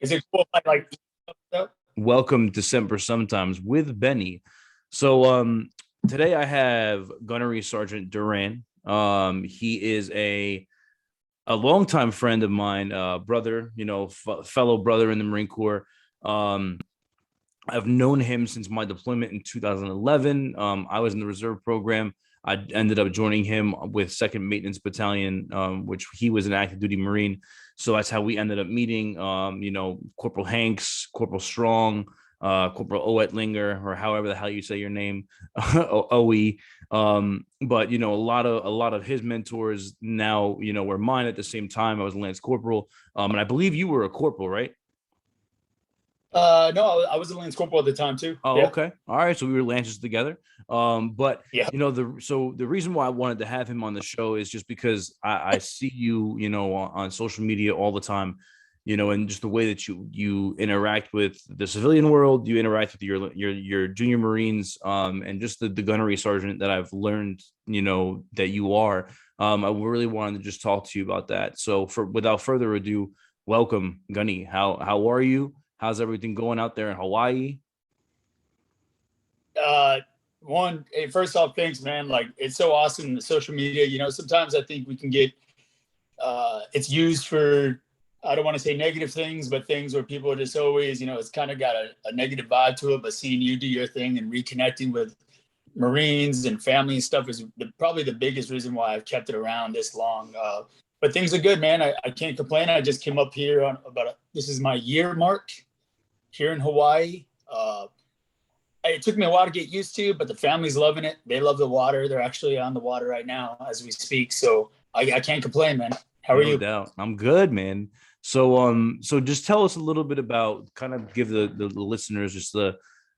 Is it cool if I like stuff? Welcome December sometimes with Benny. So today I have Gunnery Sergeant Duran. He is a longtime friend of mine, brother, fellow brother in the Marine Corps. Um, I've known him since my deployment in 2011. I was in the reserve program. I ended up joining him with Second Maintenance Battalion, which he was an active duty Marine. So that's how we ended up meeting. Corporal Hanks, Corporal Strong, Corporal Oetlinger, or however the hell you say your name, Oe. But a lot of his mentors now, were mine at the same time. I was a Lance Corporal, and I believe you were a corporal, right? No, I was a Lance Corporal at the time too. Oh, Yeah. okay. All right. So we were Lancers together. But Yeah. the reason why I wanted to have him on the show is just because I see you, on social media all the time, and just the way that you interact with the civilian world, you interact with your junior Marines, and just the gunnery sergeant that I've learned, that you are. I really wanted to just talk to you about that. So without further ado, welcome, Gunny. How are you? How's everything going out there in Hawaii? Uh, hey, first off, thanks, man. Like, it's so awesome, the social media. Sometimes I think we can get it's used for, I don't want to say negative things, but things where people are just always, it's kind of got a negative vibe to it. But seeing you do your thing and reconnecting with Marines and family and stuff is probably the biggest reason why I've kept it around this long. But things are good, man. I can't complain. I just came up here on this is my year mark here in Hawaii. It took me a while to get used to, but the family's loving it. They love the water. They're actually on the water right now as we speak. So I can't complain, man. How are No you? doubt. I'm good, man. So just tell us a little bit about, kind of give the listeners just a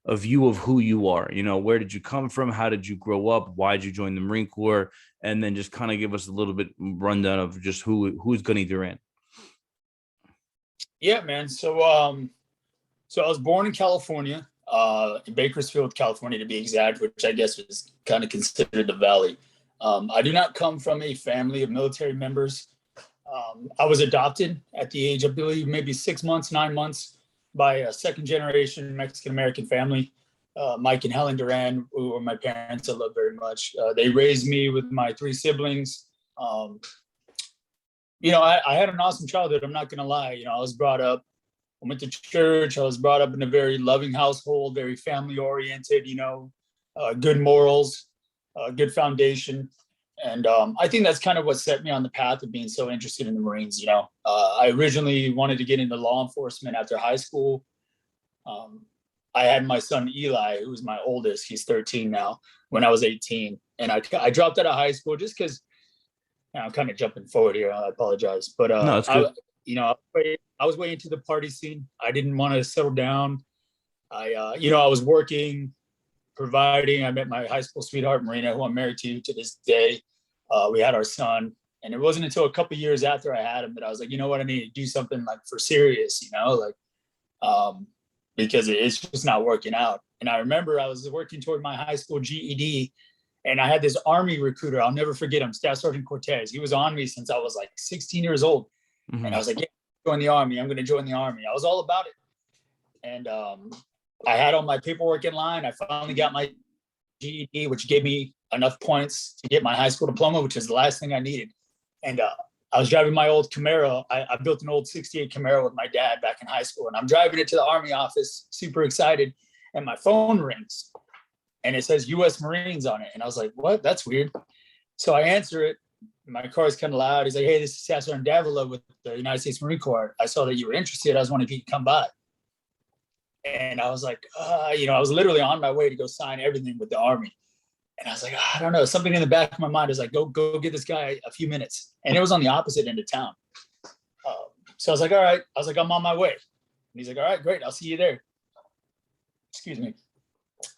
view of who you are. Where did you come from? How did you grow up? Why did you join the Marine Corps? And then just kind of give us a little bit rundown of just who's Gunny Duran. Yeah, man. So I was born in California, in Bakersfield, California, to be exact, which I guess is kind of considered the Valley. I do not come from a family of military members. I was adopted at the age, I believe, maybe 6 months, 9 months, by a second generation Mexican American family, Mike and Helen Duran, who were my parents I love very much. They raised me with my three siblings. I had an awesome childhood. I'm not going to lie. I was brought up, I went to church. I was brought up in a very loving household, very family oriented, good morals, good foundation. And I think that's kind of what set me on the path of being so interested in the Marines. I originally wanted to get into law enforcement after high school. I had my son Eli, who's my oldest. He's 13 now. When I was 18, and I dropped out of high school just because I'm kind of jumping forward here. I apologize, but No, that's good. I was way into the party scene. I didn't want to settle down. I was working, providing. I met my high school sweetheart, Marina, who I'm married to this day. We had our son, and it wasn't until a couple of years after I had him that I was like, you know what, I need to do something like for serious, because it's just not working out. And I remember I was working toward my high school GED, and I had this Army recruiter. I'll never forget him, Staff Sergeant Cortez. He was on me since I was like 16 years old. And I Mhm. was like, yeah, join the Army. I'm going to join the Army. I was all about it. And I had all my paperwork in line. I finally got my GED, which gave me enough points to get my high school diploma, which is the last thing I needed. And I was driving my old Camaro. I built an old 68 Camaro with my dad back in high school. And I'm driving it to the Army office, super excited. And my phone rings. And it says U.S. Marines on it. And I was like, what? That's weird. So I answer it. My car is kind of loud. He's like, hey, this is Staff Sergeant Davila with the United States Marine Corps. I saw that you were interested. I was wondering if you could come by. And I was like, I was literally on my way to go sign everything with the Army. And I was like, I don't know. Something in the back of my mind is like, go get this guy a few minutes. And it was on the opposite end of town. So I was like, all right. I was like, I'm on my way. And he's like, all right, great. I'll see you there. Excuse me.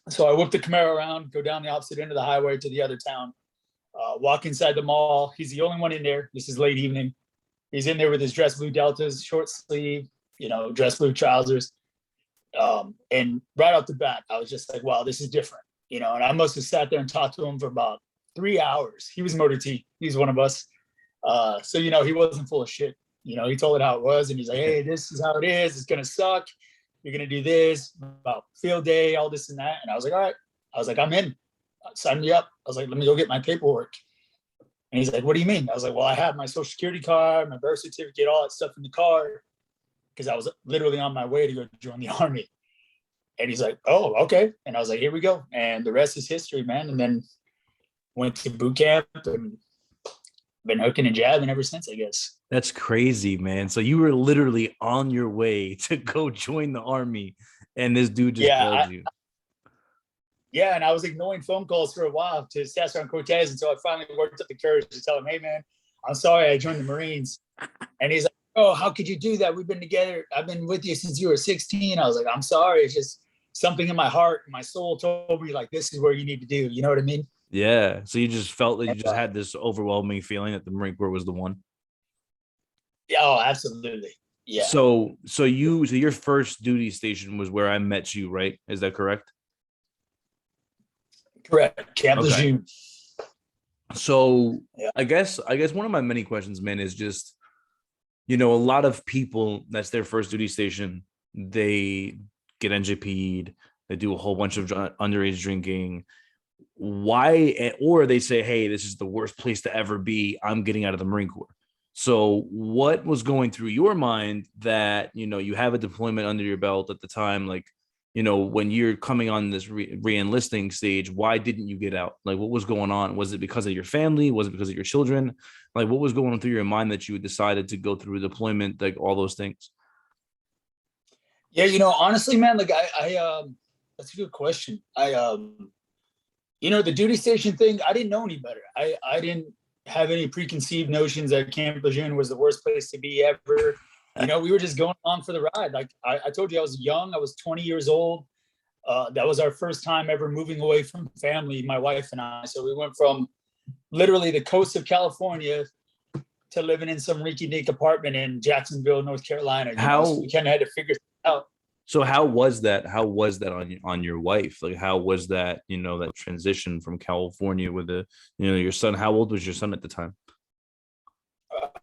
So I whip the Camaro around, go down the opposite end of the highway to the other town, walk inside the mall. He's the only one in there. This is late evening. He's in there with his dress blue deltas, short sleeve, dress blue trousers. And right off the bat, I was just like, wow, this is different. And I must have sat there and talked to him for about 3 hours. He was Motor T. He's one of us. So he wasn't full of shit. He told it how it was, and he's like, hey, this is how it is. It's gonna suck. You're gonna do this about field day, all this and that. And I was like, all right. I was like, I'm in. Sign me up. I was like, let me go get my paperwork. And he's like, what do you mean? I was like, well, I have my social security card, my birth certificate, all that stuff in the car, because I was literally on my way to go join the Army. And he's like, oh, okay. And I was like, here we go. And the rest is history, man. And then went to boot camp and been hooking and jabbing ever since, I guess. That's crazy, man. So you were literally on your way to go join the Army, and this dude just called you. Yeah, and I was ignoring phone calls for a while to Sasson Cortez until I finally worked up the courage to tell him, hey, man, I'm sorry I joined the Marines. And he's like, oh, how could you do that? We've been together. I've been with you since you were 16. I was like, I'm sorry. It's just something in my heart, my soul told me, like, this is where you need to do. You know what I mean? Yeah. So you just felt that you just had this overwhelming feeling that the Marine Corps was the one. Yeah, oh, absolutely. Yeah. So your first duty station was where I met you, right? Is that correct? Correct. Camp Lejeune. So yeah. I guess one of my many questions, man, is just, a lot of people, that's their first duty station. They get NJP'd, they do a whole bunch of underage drinking. Why? Or they say, hey, this is the worst place to ever be. I'm getting out of the Marine Corps. So what was going through your mind that, you have a deployment under your belt at the time, like, when you're coming on this re-enlisting stage, why didn't you get out? Like, what was going on? Was it because of your family? Was it because of your children? Like, what was going on through your mind that you decided to go through a deployment, like all those things? Yeah, honestly, man, like I that's a good question. The duty station thing, I didn't know any better. I didn't have any preconceived notions that Camp Lejeune was the worst place to be ever. We were just going on for the ride. Like I told you, I was young. I was 20 years old. That was our first time ever moving away from family, my wife and I. So we went from literally the coast of California to living in some rinky-dink apartment in Jacksonville, North Carolina. So we kind of had to figure it out. So how was that? How was that on your wife? Like, how was that, that transition from California with your son? How old was your son at the time?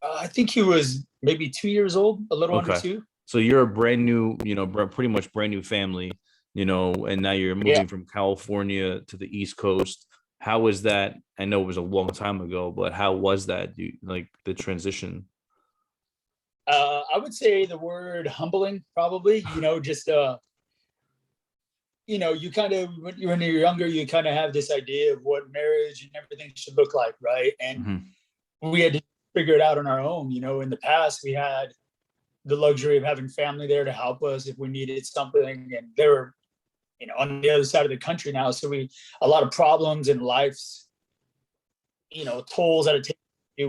I think he was maybe 2 years old, a little under 2. So you're a brand new, pretty much brand new family, and now you're moving from California to the East Coast. How was that? I know it was a long time ago, but how was that? Like the transition? I would say the word humbling, probably. You kind of, when you're younger, you kind of have this idea of what marriage and everything should look like, right? And we had to figure it out on our own. In the past, we had the luxury of having family there to help us if we needed something, and they were, on the other side of the country now. So a lot of problems in life's, tolls at a table,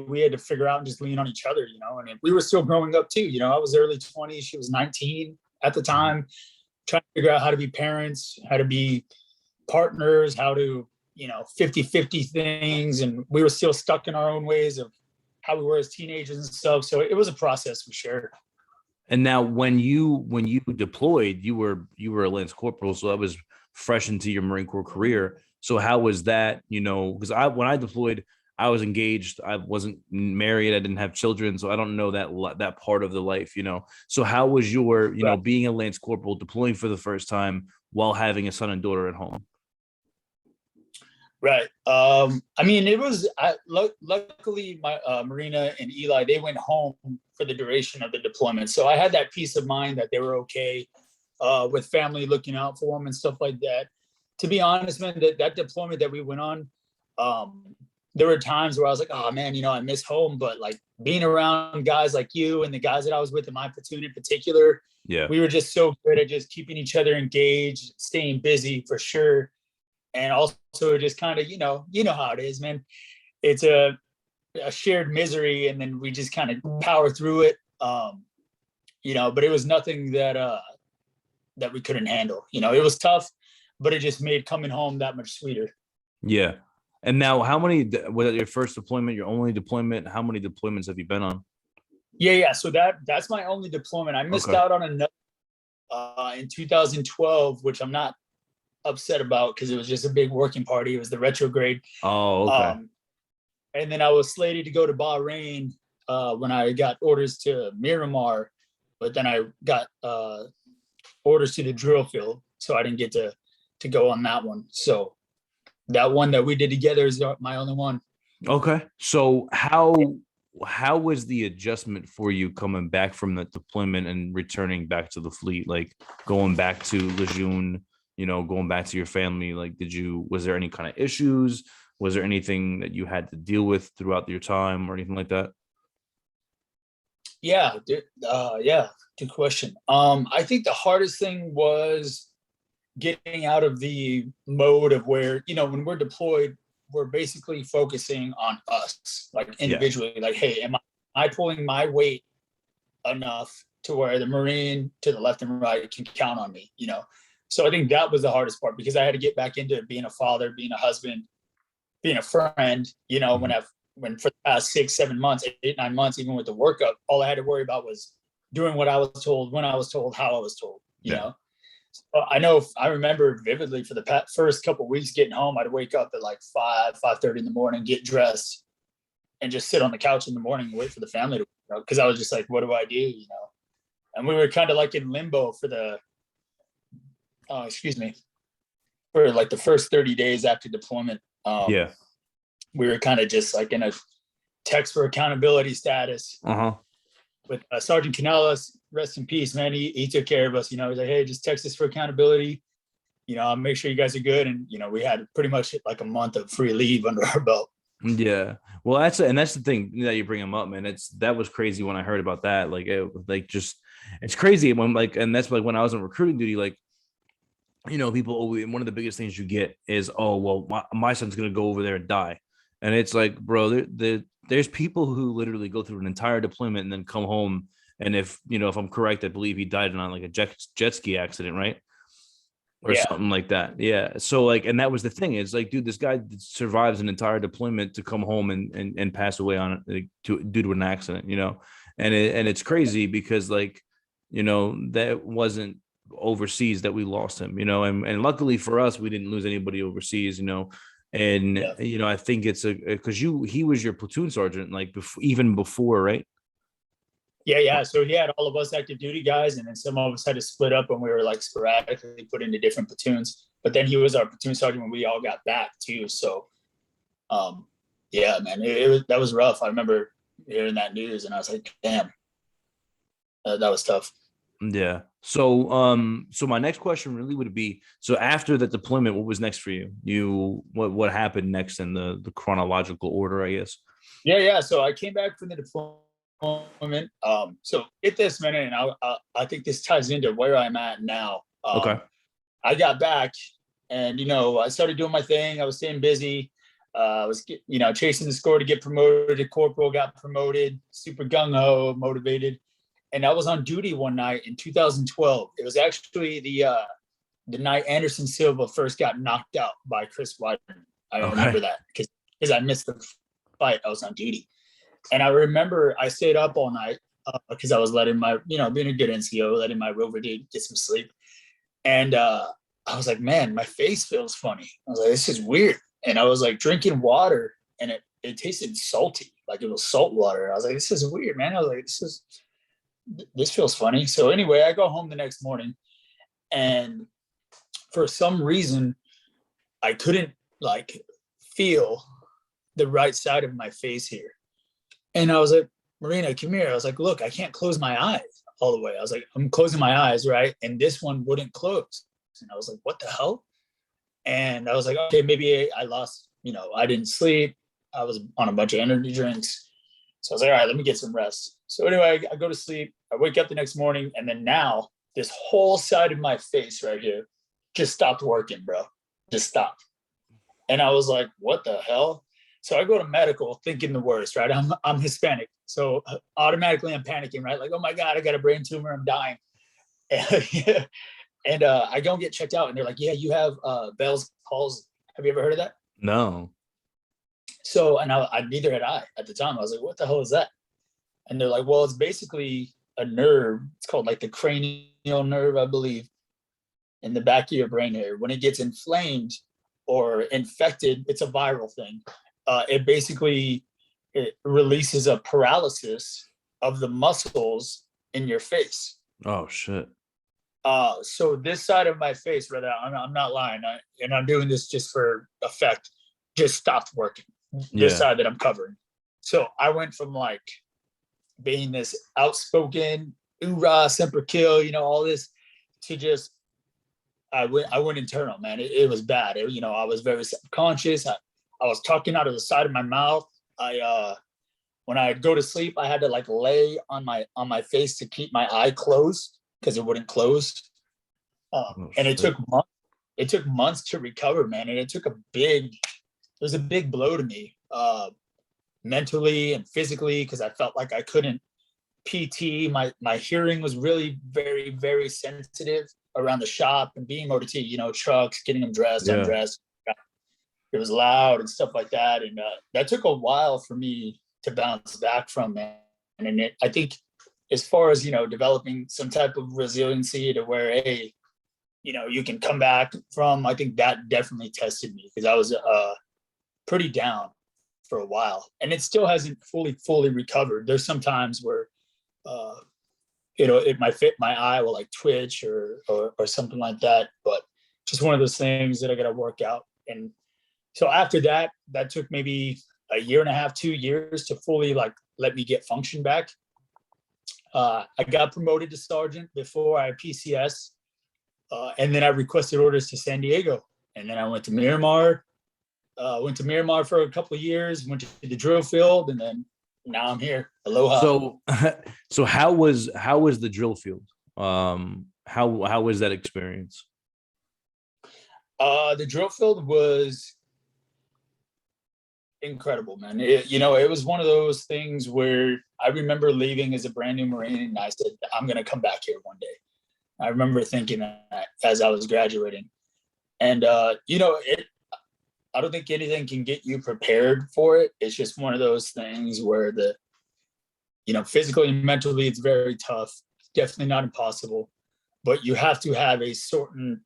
we had to figure out and just lean on each other, and we were still growing up too. I was early 20s, she was 19 at the time, trying to figure out how to be parents, how to be partners, how to, 50-50 things. And we were still stuck in our own ways of how we were as teenagers and stuff. So it was a process for sure. And now when you deployed, you were a Lance Corporal, so that was fresh into your Marine Corps career. So how was that, because when I deployed, I was engaged. I wasn't married. I didn't have children. So I don't know that part of the life, So how was your, being a Lance Corporal, deploying for the first time while having a son and daughter at home? Right. It was, luckily my Marina and Eli, they went home for the duration of the deployment. So I had that peace of mind that they were okay with family looking out for them and stuff like that. To be honest, man, that deployment that we went on, there were times where I was like, oh man, I miss home, but like being around guys like you and the guys that I was with in my platoon in particular, we were just so good at just keeping each other engaged, staying busy for sure. And also just kind of, you know how it is, man. It's a shared misery, and then we just kind of power through it. But it was nothing that we couldn't handle. It was tough, but it just made coming home that much sweeter. Yeah. And now was your first deployment, your only deployment? How many deployments have you been on? Yeah. So that's my only deployment. I missed out on another in 2012, which I'm not upset about because it was just a big working party. It was the retrograde. Oh, okay. And then I was slated to go to Bahrain when I got orders to Miramar, but then I got orders to the drill field, so I didn't get to go on that one. So that one that we did together is my only one. Okay. So how was the adjustment for you coming back from the deployment and returning back to the fleet? Like going back to Lejeune, going back to your family, like was there any kind of issues? Was there anything that you had to deal with throughout your time or anything like that? Yeah, yeah, good question. I think the hardest thing was getting out of the mode of where, when we're deployed, we're basically focusing on us, like Yeah. individually, like, hey, am I pulling my weight enough to where the Marine to the left and right can count on me, So I think that was the hardest part, because I had to get back into being a father, being a husband, being a friend, when for the past 6, 7 months, 8, 9 months, even with the workup, all I had to worry about was doing what I was told, when I was told, how I was told, Yeah. I remember vividly for the first couple of weeks getting home, I'd wake up at like 5:30 in the morning, get dressed, and just sit on the couch in the morning and wait for the family to, because I was just like, what do I do? And we were kind of like in limbo for for like the first 30 days after deployment. Yeah. We were kind of just like in a text for accountability status with Sergeant Canellis, rest in peace, man. He took care of us. He's like, hey, just text us for accountability. I'll make sure you guys are good. And, we had pretty much like a month of free leave under our belt. Yeah. Well, that's the thing that you bring them up, man. That was crazy when I heard about that. Like, it's crazy when and that's like when I was on recruiting duty, like, people always, one of the biggest things you get is, oh, well, my son's going to go over there and die. And it's like, bro, there's people who literally go through an entire deployment and then come home. And if I'm correct, I believe he died on like a jet ski accident, right? Or something like that. Yeah. So and that was the thing. It's like, dude, this guy survives an entire deployment to come home and pass away due to an accident, and it's crazy because that wasn't overseas that we lost him, and luckily for us, we didn't lose anybody overseas, and I think it's because he was your platoon sergeant even before, right? Yeah. So he had all of us active duty guys, and then some of us had to split up when we were like sporadically put into different platoons. But then he was our platoon sergeant when we all got back too. So, yeah, man, that was rough. I remember hearing that news, and I was like, damn, that was tough. Yeah. So my next question really would be, so after the deployment, what was next for you? What happened next in the chronological order, I guess? Yeah. So I came back from the deployment. So get this, man, and I think this ties into where I'm at now. Okay. I got back, and I started doing my thing. I was staying busy. I was chasing the score to get promoted to corporal. Got promoted. Super gung ho, motivated. And I was on duty one night in 2012. It was actually the night Anderson Silva first got knocked out by Chris Weidman. I remember that because I missed the fight. I was on duty. And I remember I stayed up all night because I was letting my, being a good NCO, letting my rover dude get some sleep. And I was like, man, my face feels funny. I was like, this is weird. And I was like drinking water, and it tasted salty, like it was salt water. I was like, this is weird, man. I was like, this feels funny. So anyway, I go home the next morning, and for some reason, I couldn't feel the right side of my face here. And I was like, Marina, come here. I was like, look, I can't close my eyes all the way. I was like, I'm closing my eyes, right? And this one wouldn't close. And I was like, what the hell? And I was like, okay, maybe I lost, I didn't sleep. I was on a bunch of energy drinks. So I was like, all right, let me get some rest. So anyway, I go to sleep. I wake up the next morning, and then now this whole side of my face right here just stopped working, bro. Just stopped. And I was like, what the hell? So I go to medical thinking the worst, right? I'm Hispanic. So automatically I'm panicking, right? Like, oh my God, I got a brain tumor. I'm dying. And I go and get checked out, and they're like, yeah, you have Bell's palsy. Have you ever heard of that? No. So, and I neither had I at the time. I was like, what the hell is that? And they're like, well, it's basically a nerve. It's called like the cranial nerve, I believe, in the back of your brain area. When it gets inflamed or infected, it's a viral thing. It basically it releases a paralysis of the muscles in your face. Oh shit. So this side of my face, brother, I'm not lying, and I'm doing this just for effect, just stopped working. This Yeah. side that I'm covering. So I went from like being this outspoken, oorah, semper kill, all this, to just I went internal, man. It was bad. I was very subconscious. I was talking out of the side of my mouth. When I'd go to sleep, I had to like lay on my face to keep my eye closed because it wouldn't close. And it shit. took months. It took months to recover, man. And it was a big blow to me, mentally and physically, because I felt like I couldn't PT. My hearing was really very, very sensitive around the shop and being able to see, trucks, getting them dressed, Yeah. undressed. It was loud and stuff like that. And that took a while for me to bounce back from, man. And I think as far as, developing some type of resiliency to where, hey, you can come back from, I think that definitely tested me, because I was pretty down for a while, and it still hasn't fully recovered. There's some times where it might fit my eye will like twitch or something like that, but just one of those things that I got to work out. And so after that took maybe a year and a half, 2 years to fully like let me get function back. I got promoted to sergeant before I PCS, and then I requested orders to San Diego, and then I went to Miramar. Went to Miramar for a couple of years, went to the drill field, and then now I'm here. Aloha. So how was the drill field? How was that experience? The drill field was incredible, man. It was one of those things where I remember leaving as a brand new Marine, and I said, I'm going to come back here one day. I remember thinking that as I was graduating, and I don't think anything can get you prepared for it. It's just one of those things where physically and mentally, it's very tough. Definitely not impossible, but you have to have a certain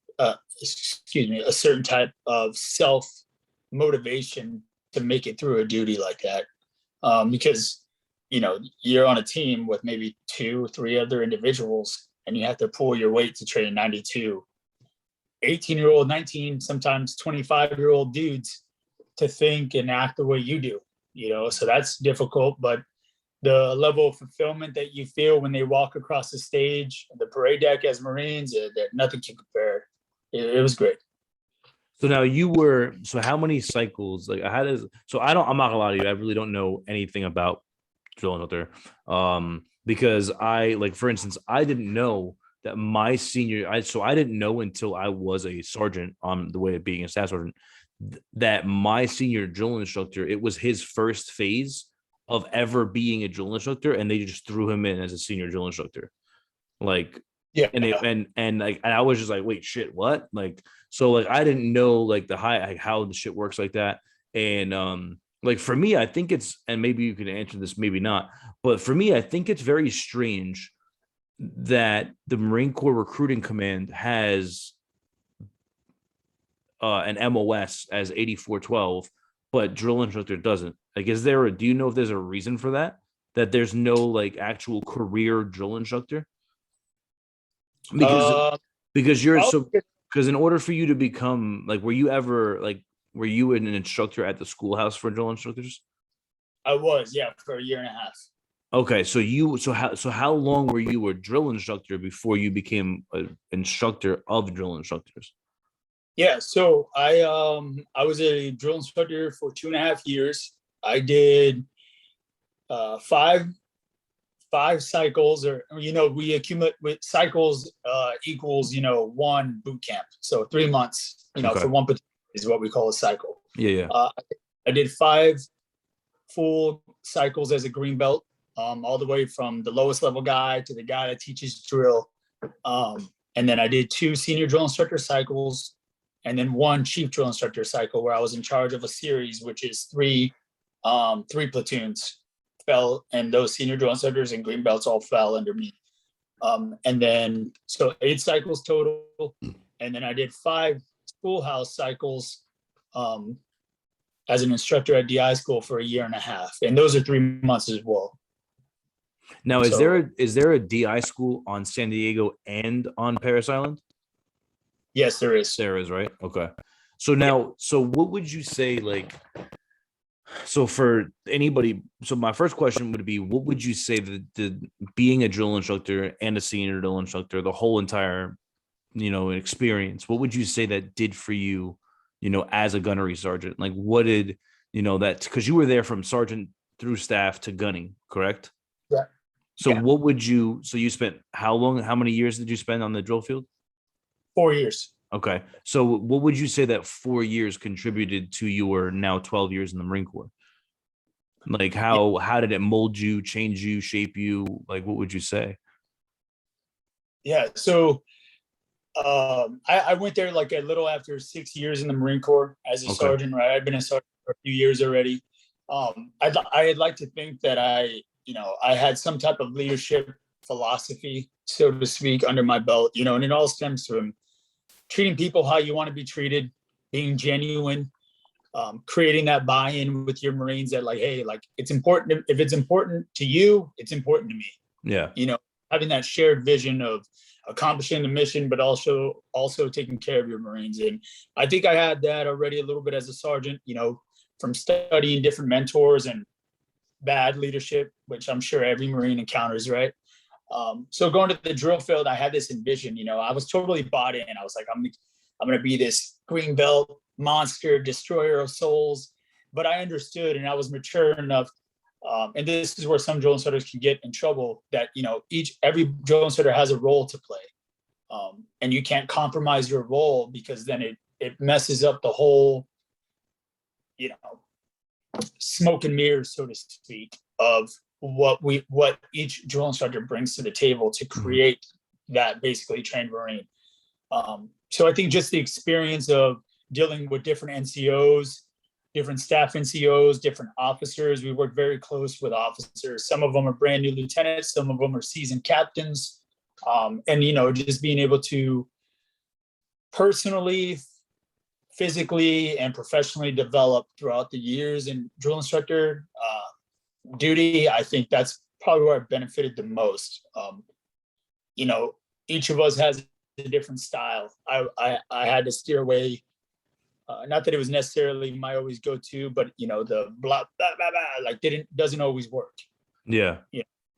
type of self motivation to make it through a duty like that. Because, you're on a team with maybe 2 or 3 other individuals, and you have to pull your weight to train 92 18-year-old, 19, sometimes 25-year-old dudes to think and act the way you do, so that's difficult. But the level of fulfillment that you feel when they walk across the stage, the parade deck as Marines, that nothing can compare. It was great. So now so how many cycles, like I'm not gonna lie to you, I really don't know anything about drilling out there. Because for instance, I didn't know that my senior, I didn't know until I was a sergeant, on the way of being a staff sergeant, that my senior drill instructor, it was his first phase of ever being a drill instructor, and they just threw him in as a senior drill instructor. Like, yeah, and I was just like, wait, shit, what? Like, so like I didn't know like how the shit works like that. And like for me, I think and maybe you can answer this, maybe not, but for me, I think it's very strange that the Marine Corps Recruiting Command has an MOS as 8412, but drill instructor doesn't. Like, do you know if there's a reason for that? That there's no like actual career drill instructor? Because in order for you to become like, were you an instructor at the schoolhouse for drill instructors? I was, yeah, for a year and a half. Okay, so how long were you a drill instructor before you became an instructor of drill instructors? Yeah, so I was a drill instructor for 2.5 years. I did five cycles, or we accumulate with cycles equals 1 boot camp. So 3 months, Okay. for one is what we call a cycle. Yeah. I did 5 full cycles as a green belt, all the way from the lowest level guy to the guy that teaches drill. And then I did 2 senior drill instructor cycles, and then 1 chief drill instructor cycle where I was in charge of a series, which is 3 platoons fell, and those senior drill instructors and green belts all fell under me. And then, so 8 cycles total. And then I did 5 schoolhouse cycles as an instructor at DI school for a year and a half, and those are 3 months as well. Now, So is there a DI school on San Diego and on Paris Island? yes, there is. There is, right? Okay. So now, so what would you say, like, so for anybody, so my first question would be, what would you say that the being a drill instructor and a senior drill instructor, the whole entire, experience, what would you say that did for you, as a gunnery sergeant? Like, what did, that, because you were there from sergeant through staff to gunning, correct? Yeah. So Yeah. what would you, so you spent how long, how many years did you spend on the drill field? 4 years. Okay. So what would you say that 4 years contributed to your now 12 years in the Marine Corps? Like how did it mold you, change you, shape you? Like, what would you say? Yeah. So I went there like a little after 6 years in the Marine Corps as a Okay. sergeant, right? I'd been a sergeant for a few years already. I'd like to think that I had some type of leadership philosophy, so to speak, under my belt, and it all stems from treating people how you want to be treated, being genuine, creating that buy-in with your Marines that, like, hey, like, it's important. If it's important to you, it's important to me. Yeah. Having that shared vision of accomplishing the mission, but also taking care of your Marines. And I think I had that already a little bit as a sergeant, from studying different mentors and bad leadership, which I'm sure every Marine encounters, right? So going to the drill field, I had this envision, I was totally bought in. I was like, I'm going to be this green belt monster, destroyer of souls. But I understood, and I was mature enough. And this is where some drill instructors can get in trouble, that, every drill instructor has a role to play. And you can't compromise your role, because then it messes up the whole, smoke and mirrors, so to speak, of what each drill instructor brings to the table to create that basically trained Marine. So I think just the experience of dealing with different NCOs, different staff NCOs, different officers. We work very close with officers. Some of them are brand new lieutenants, some of them are seasoned captains. And just being able to personally, physically, and professionally develop throughout the years in drill instructor duty, I think that's probably where I benefited the most. Each of us has a different style. I had to steer away. Not that it was necessarily my always go-to, but the blah blah blah blah, like, doesn't always work. Yeah.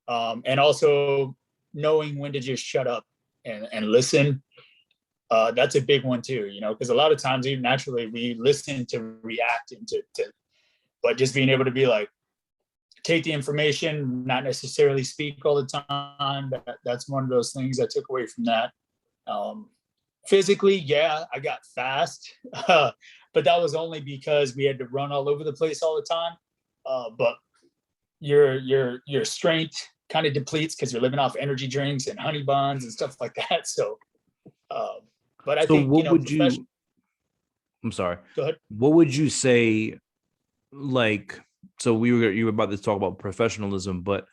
And also knowing when to just shut up and listen. That's a big one too, because a lot of times, even naturally, we listen to react and to but just being able to be like, take the information, not necessarily speak all the time. That's one of those things I took away from that. Physically, yeah, I got fast, but that was only because we had to run all over the place all the time. But your strength kind of depletes because you're living off energy drinks and honey buns and stuff like that. So, but I think, what would you? I'm sorry. Go ahead. What would you say? Like, so you were about to talk about professionalism, but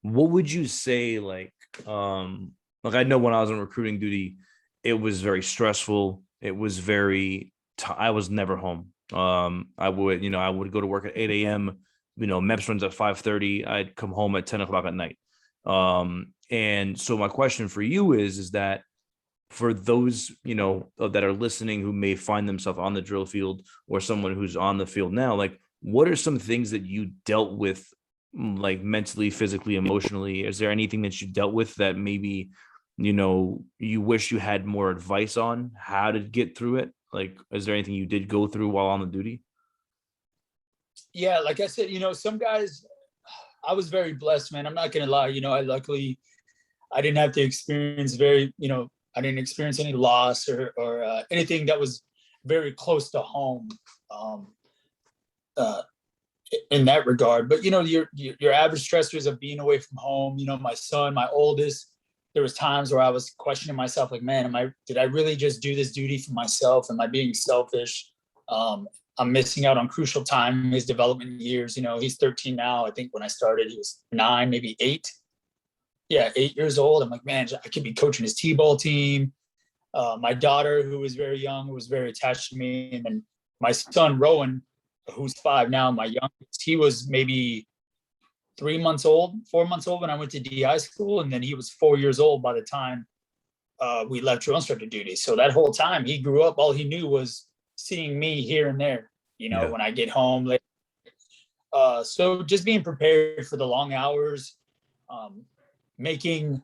what would you say? Like I know when I was on recruiting duty, it was very stressful. It was very. I was never home. I would go to work at 8 a.m. MEPS runs at 5:30. I'd come home at 10 o'clock at night. And so my question for you is that for those, that are listening who may find themselves on the drill field, or someone who's on the field now, like, what are some things that you dealt with, like, mentally, physically, emotionally? Is there anything that you dealt with that maybe, you wish you had more advice on how to get through it? Like, is there anything you did go through while on the duty? Yeah, like I said, some guys, I was very blessed, man. I'm not gonna lie. I didn't have to experience I didn't experience any loss or anything that was very close to home in that regard. But your average stressors of being away from home. My son, my oldest, there was times where I was questioning myself, like, man, did I really just do this duty for myself? Am I being selfish? I'm missing out on crucial time in his development years. He's 13 now. I think when I started, he was 9, maybe 8. Yeah, 8 years old. I'm like, man, I could be coaching his T-ball team. My daughter, who was very young, was very attached to me. And then my son, Rowan, who's 5 now, my youngest, he was maybe 3 months old, 4 months old when I went to DI school. And then he was 4 years old by the time we left drill instructor duty. So that whole time he grew up, all he knew was seeing me here and there, Yeah. when I get home late. So just being prepared for the long hours, making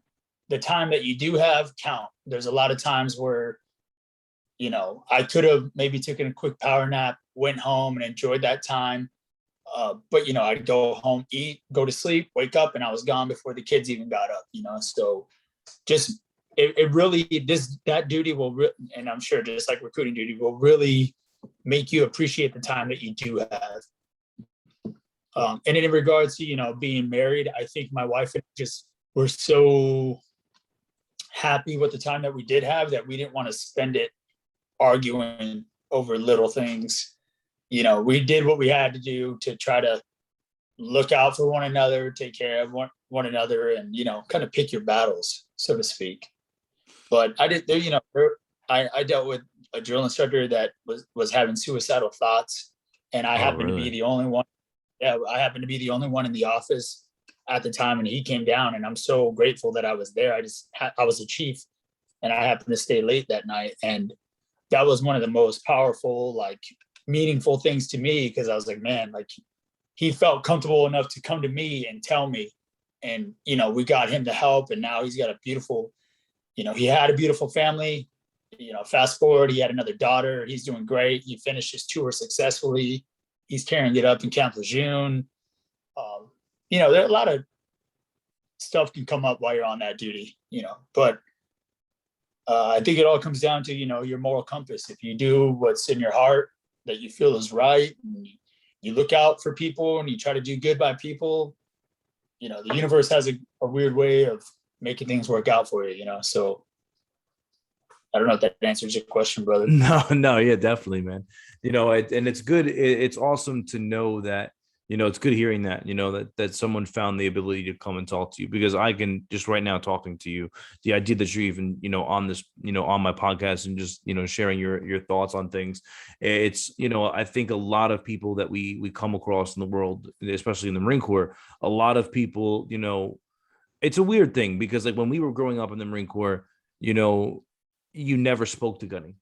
the time that you do have count. There's a lot of times where, I could have maybe taken a quick power nap, went home and enjoyed that time. But I'd go home, eat, go to sleep, wake up, and I was gone before the kids even got up. So just it really that duty will, and I'm sure just like recruiting duty will really make you appreciate the time that you do have. And in regards to being married, I think my wife and just were so happy with the time that we did have that we didn't want to spend it arguing over little things. We did what we had to do to try to look out for one another, take care of one another, and kind of pick your battles, so to speak. But I did, I dealt with a drill instructor that was having suicidal thoughts, and I Oh, happened to really? be the only one. Yeah, I happened to be the only one in the office at the time, and he came down, and I'm so grateful that I was there. I was a chief, and I happened to stay late that night, and that was one of the most powerful, like, meaningful things to me, because I was like, man, like, he felt comfortable enough to come to me and tell me, and we got him to help, and now he's got a beautiful, he had a beautiful family. Fast forward, he had another daughter. He's doing great. He finished his tour successfully. He's carrying it up in Camp Lejeune. There are a lot of stuff can come up while you're on that duty, but I think it all comes down to, your moral compass. If you do what's in your heart that you feel is right, and you look out for people and you try to do good by people, the universe has a weird way of making things work out for you, so I don't know if that answers your question, brother. No, yeah, definitely, man. And it's good. It's awesome to know that, it's good hearing that, that someone found the ability to come and talk to you, because I can just right now talking to you, the idea that you're even, on this, on my podcast and just, sharing your thoughts on things. It's, I think a lot of people that we come across in the world, especially in the Marine Corps, a lot of people, it's a weird thing because like when we were growing up in the Marine Corps, you never spoke to Gunny.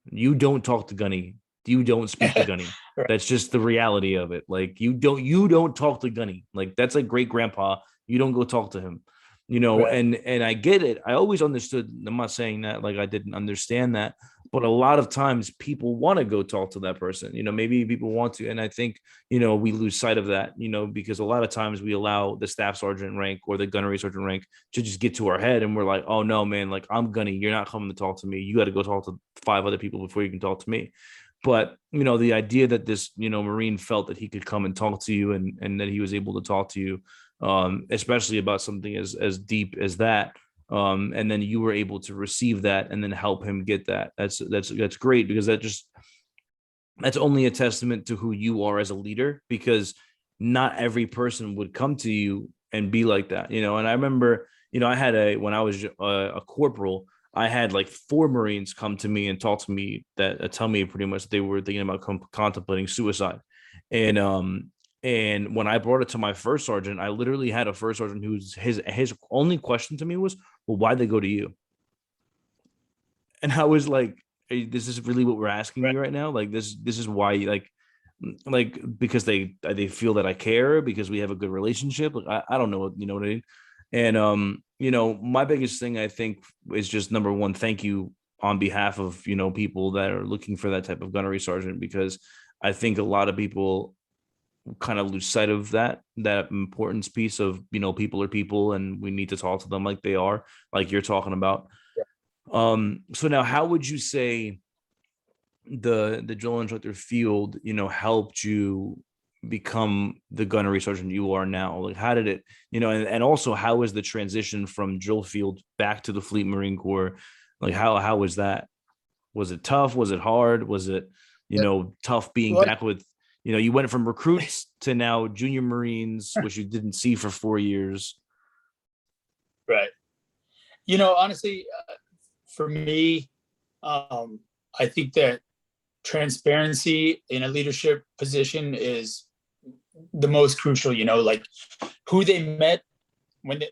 You don't talk to Gunny. You don't speak to Gunny. Right. That's just the reality of it. Like you don't talk to Gunny. Like that's like great grandpa. You don't go talk to him. Right. And I get it. I always understood. I'm not saying that like I didn't understand that, but a lot of times people want to go talk to that person. Maybe people want to, and I think we lose sight of that. Because a lot of times we allow the staff sergeant rank or the gunnery sergeant rank to just get to our head, and we're like, oh no, man, like I'm Gunny. You're not coming to talk to me. You got to go talk to 5 other people before you can talk to me. But the idea that this Marine felt that he could come and talk to you, and that he was able to talk to you, especially about something as deep as that, and then you were able to receive that and then help him get that. That's great, because that's only a testament to who you are as a leader, because not every person would come to you and be like that. And I remember I had when I was a corporal, I had like 4 Marines come to me and talk to me that tell me pretty much they were thinking about contemplating suicide. And when I brought it to my first sergeant, I literally had a first sergeant who's his only question to me was, well, why'd they go to you? And I was like, hey, this is really what we're asking me right now? Like this is why, like because they feel that I care, because we have a good relationship. Like I don't know, you know what I mean? And my biggest thing I think is just number one, thank you on behalf of people that are looking for that type of gunnery sergeant, because I think a lot of people kind of lose sight of that importance piece of people are people, and we need to talk to them like they are, like you're talking about. So now, how would you say the drill instructor field helped you become the gunnery sergeant you are now? Like how did it and also how was the transition from drill field back to the Fleet Marine Corps? Like how was that? Was it tough? Was it hard? Was it tough being back with you went from recruits to now junior Marines, which you didn't see for 4 years? Right. Honestly, for me, I think that transparency in a leadership position is the most crucial, like who they met when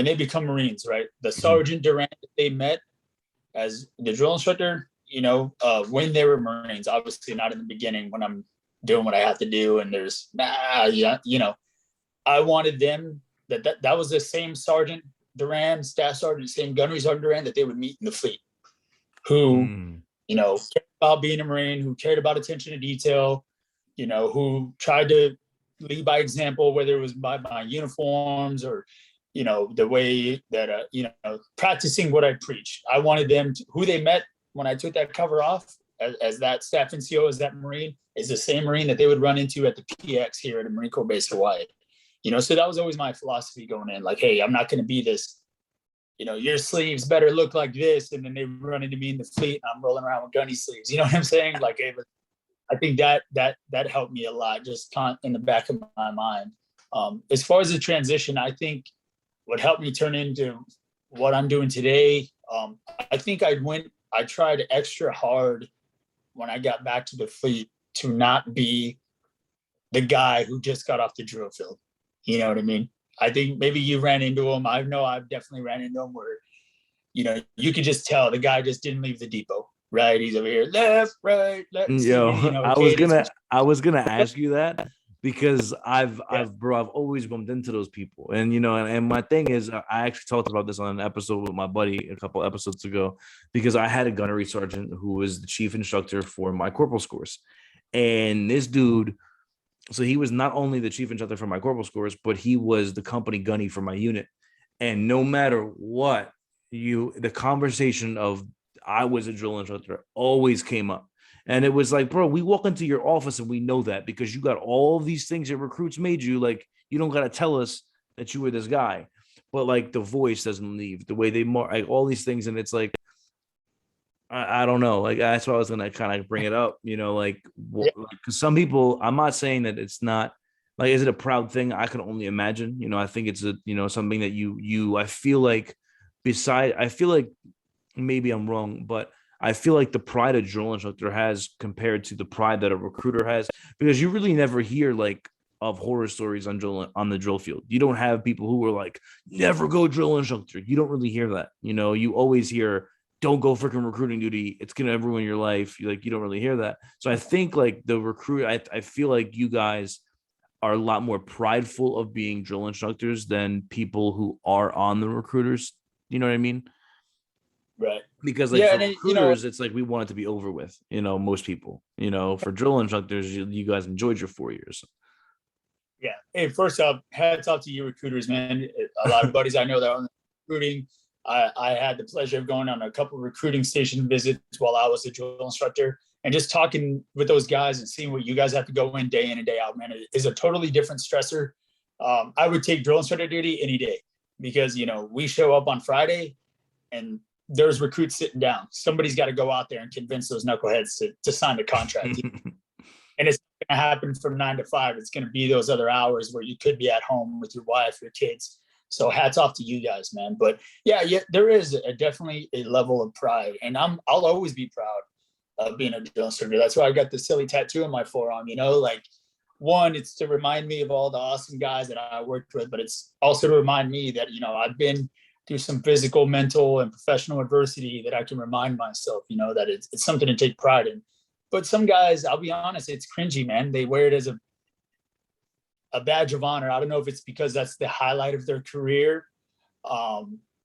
they become Marines, right? The Sergeant Duran that they met as the drill instructor, when they were Marines, obviously not in the beginning when I'm doing what I have to do. And there's, I wanted them that was the same Sergeant Duran, Staff Sergeant, same Gunnery Sergeant Duran that they would meet in the fleet, who, cared about being a Marine, who cared about attention to detail, who tried to lead by example, whether it was by my uniforms or, the way that, practicing what I preach. I wanted them who they met when I took that cover off as that staff NCO, as that Marine, is the same Marine that they would run into at the PX here at the Marine Corps Base Hawaii. So that was always my philosophy going in, like, hey, I'm not going to be this, your sleeves better look like this. And then they run into me in the fleet and I'm rolling around with gunny sleeves. You know what I'm saying? Like, hey, I think that helped me a lot, just in the back of my mind. As far as the transition, I think what helped me turn into what I'm doing today, I think I tried extra hard when I got back to the fleet to not be the guy who just got off the drill field. You know what I mean? I think maybe you ran into him. I know I've definitely ran into him where, you could just tell the guy just didn't leave the depot, right? He's over here, left, right, left. I was gonna ask you that because I've always bumped into those people. And, and my thing is, I actually talked about this on an episode with my buddy a couple episodes ago, because I had a gunnery sergeant who was the chief instructor for my corporal's course. And this dude, so he was not only the chief instructor for my corporal's course, but he was the company gunny for my unit. And no matter what, the conversation of I was a drill instructor always came up. And it was like, bro, we walk into your office and we know that because you got all these things your recruits made you. Like, you don't got to tell us that you were this guy. But like the voice doesn't leave, the way they like all these things. And it's like, I don't know. Like, that's why I was going to kind of bring it up, because some people, I'm not saying that it's not like, is it a proud thing? I can only imagine, I think it's something that I feel like maybe I'm wrong, but I feel like the pride a drill instructor has compared to the pride that a recruiter has, because you really never hear like of horror stories on the drill field. You don't have people who are like, never go drill instructor. You don't really hear that. You always hear, don't go freaking recruiting duty. It's going to ruin your life. You don't really hear that. So I think like the recruit, I feel like you guys are a lot more prideful of being drill instructors than people who are on the recruiters. You know what I mean? Right. Because like for recruiters, it's like we want it to be over with, most people, for drill instructors, you guys enjoyed your 4 years. Yeah. Hey, first off, hats off to you recruiters, man. A lot of buddies I know that are on recruiting. I had the pleasure of going on a couple of recruiting station visits while I was a drill instructor, and just talking with those guys and seeing what you guys have to go in and day out, man, it is a totally different stressor. I would take drill instructor duty any day because, we show up on Friday and there's recruits sitting down. Somebody's got to go out there and convince those knuckleheads to sign the contract. And it's going to happen from 9 to 5. It's going to be those other hours where you could be at home with your wife, your kids. So hats off to you guys, man. But yeah, there is definitely a level of pride, and I'll always be proud of being a drill instructor. That's why I got the silly tattoo on my forearm. Like, one, it's to remind me of all the awesome guys that I worked with, but it's also to remind me that I've been through some physical, mental, and professional adversity that I can remind myself, that it's something to take pride in. But some guys, I'll be honest, it's cringy, man. They wear it as a badge of honor. I don't know if it's because that's the highlight of their career.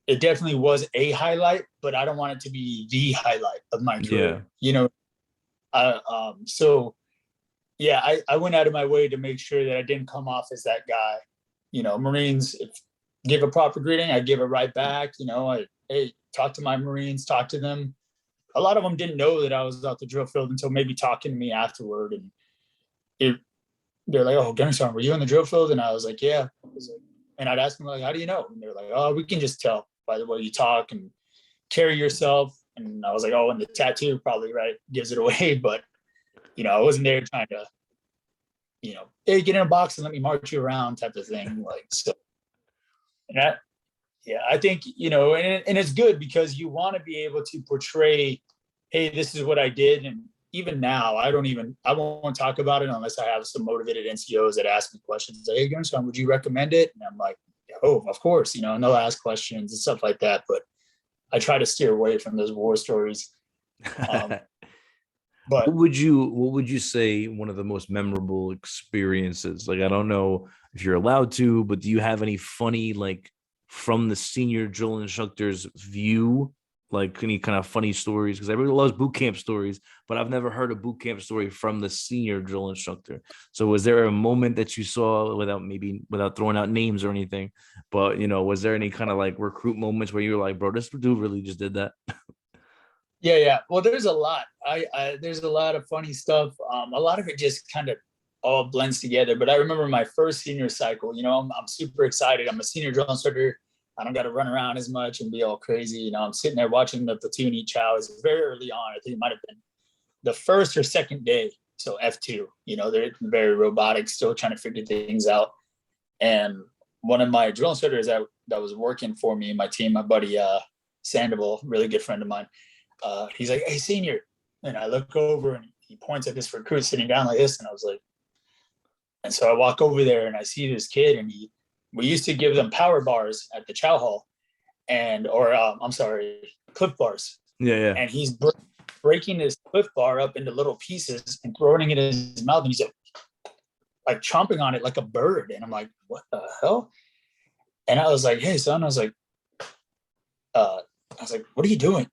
It definitely was a highlight, but I don't want it to be the highlight of my career. So yeah, I went out of my way to make sure that I didn't come off as that guy. Marines give a proper greeting, I give it right back. I talk to my Marines, talk to them. A lot of them didn't know that I was out the drill field until maybe talking to me afterward. And they're like, "Oh, Gunny Sergeant, were you in the drill field?" And I was like, "Yeah." And I'd ask them, like, "How do you know?" And they're like, "Oh, we can just tell by the way you talk and carry yourself." And I was like, "Oh, and the tattoo probably, right, gives it away." But, I wasn't there trying to, hey, get in a box and let me march you around type of thing. Like, so, and that, yeah, I think, and it's good because you want to be able to portray, hey, this is what I did. And even now, I won't talk about it unless I have some motivated NCOs that ask me questions. Like, hey, Gunson, would you recommend it? And I'm like, oh, of course, and they'll ask questions and stuff like that. But I try to steer away from those war stories. But what would you say one of the most memorable experiences? Like, I don't know if you're allowed to, but do you have any funny, like, from the senior drill instructor's view, like any kind of funny stories? Because everybody loves boot camp stories, but I've never heard a boot camp story from the senior drill instructor. So was there a moment that you saw, without throwing out names or anything, but was there any kind of like recruit moments where you were like, bro, this dude really just did that? yeah. Well, there's a lot. There's a lot of funny stuff. A lot of it just kind of all blends together. But I remember my first senior cycle. I'm super excited. I'm a senior drill instructor. I don't got to run around as much and be all crazy. I'm sitting there watching the platoon eat chow. It was very early on. I think it might have been the first or second day. So F2, they're very robotic, still trying to figure things out. And one of my drill instructors that was working for me, my team, my buddy Sandoval, really good friend of mine. He's like, hey, senior. And I look over and he points at this recruit sitting down like this. And I was like, and so I walk over there and I see this kid, and we used to give them power bars at the chow hall, Cliff bars. Yeah. And he's breaking this Cliff bar up into little pieces and throwing it in his mouth. And he's like chomping on it like a bird. And I'm like, what the hell? And I was like, hey, son, I was like, what are you doing?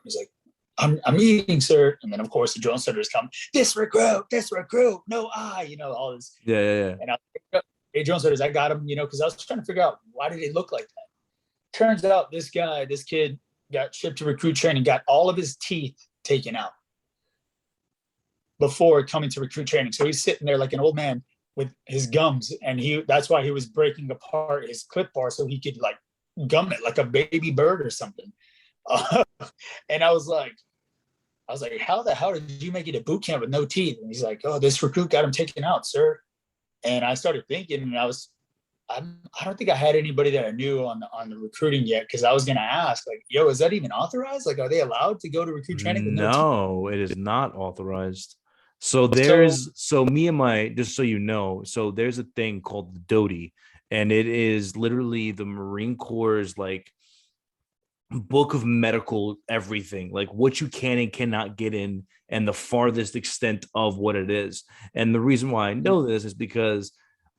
He's like, I'm eating, sir. And then, of course, the drill instructors come, this recruit, no eye, all this. Yeah. And I was like, hey, drill instructors, I got him, because I was trying to figure out, why did he look like that? Turns out this kid got shipped to recruit training, got all of his teeth taken out before coming to recruit training. So he's sitting there like an old man with his gums, and that's why he was breaking apart his clip bar so he could like gum it like a baby bird or something. And I was like, how the hell did you make it to boot camp with no teeth? And he's like, oh, this recruit got him taken out, sir. And I started thinking, and I don't think I had anybody that I knew on the recruiting yet, because I was going to ask, like, yo, is that even authorized? Like, are they allowed to go to recruit training with no teeth? It is not authorized. So just so you know, so there's a thing called the DOTI, and it is literally the Marine Corps' like book of medical everything, like what you can and cannot get in, and the farthest extent of what it is. And the reason why I know this is because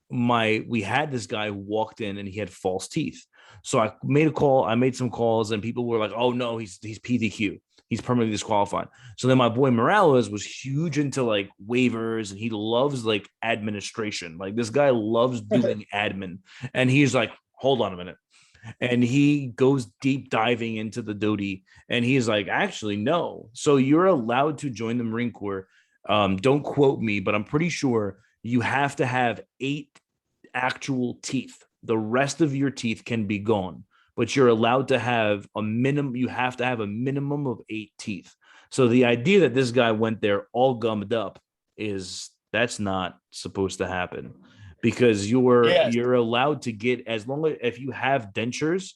we had this guy who walked in and he had false teeth. So I made some calls, and people were like, oh no, he's PDQ, he's permanently disqualified. So then my boy Morales was huge into like waivers, and he loves like administration. Like, this guy loves doing admin, and he's like, hold on a minute. And he goes deep diving into the DOTI, and he's like, actually, no. So you're allowed to join the Marine Corps. Don't quote me, but I'm pretty sure you have to have 8 actual teeth. The rest of your teeth can be gone, but you're allowed to have a minimum. You have to have a minimum of 8 teeth. So the idea that this guy went there all gummed up that's not supposed to happen. Because you're allowed to get, as long as if you have dentures,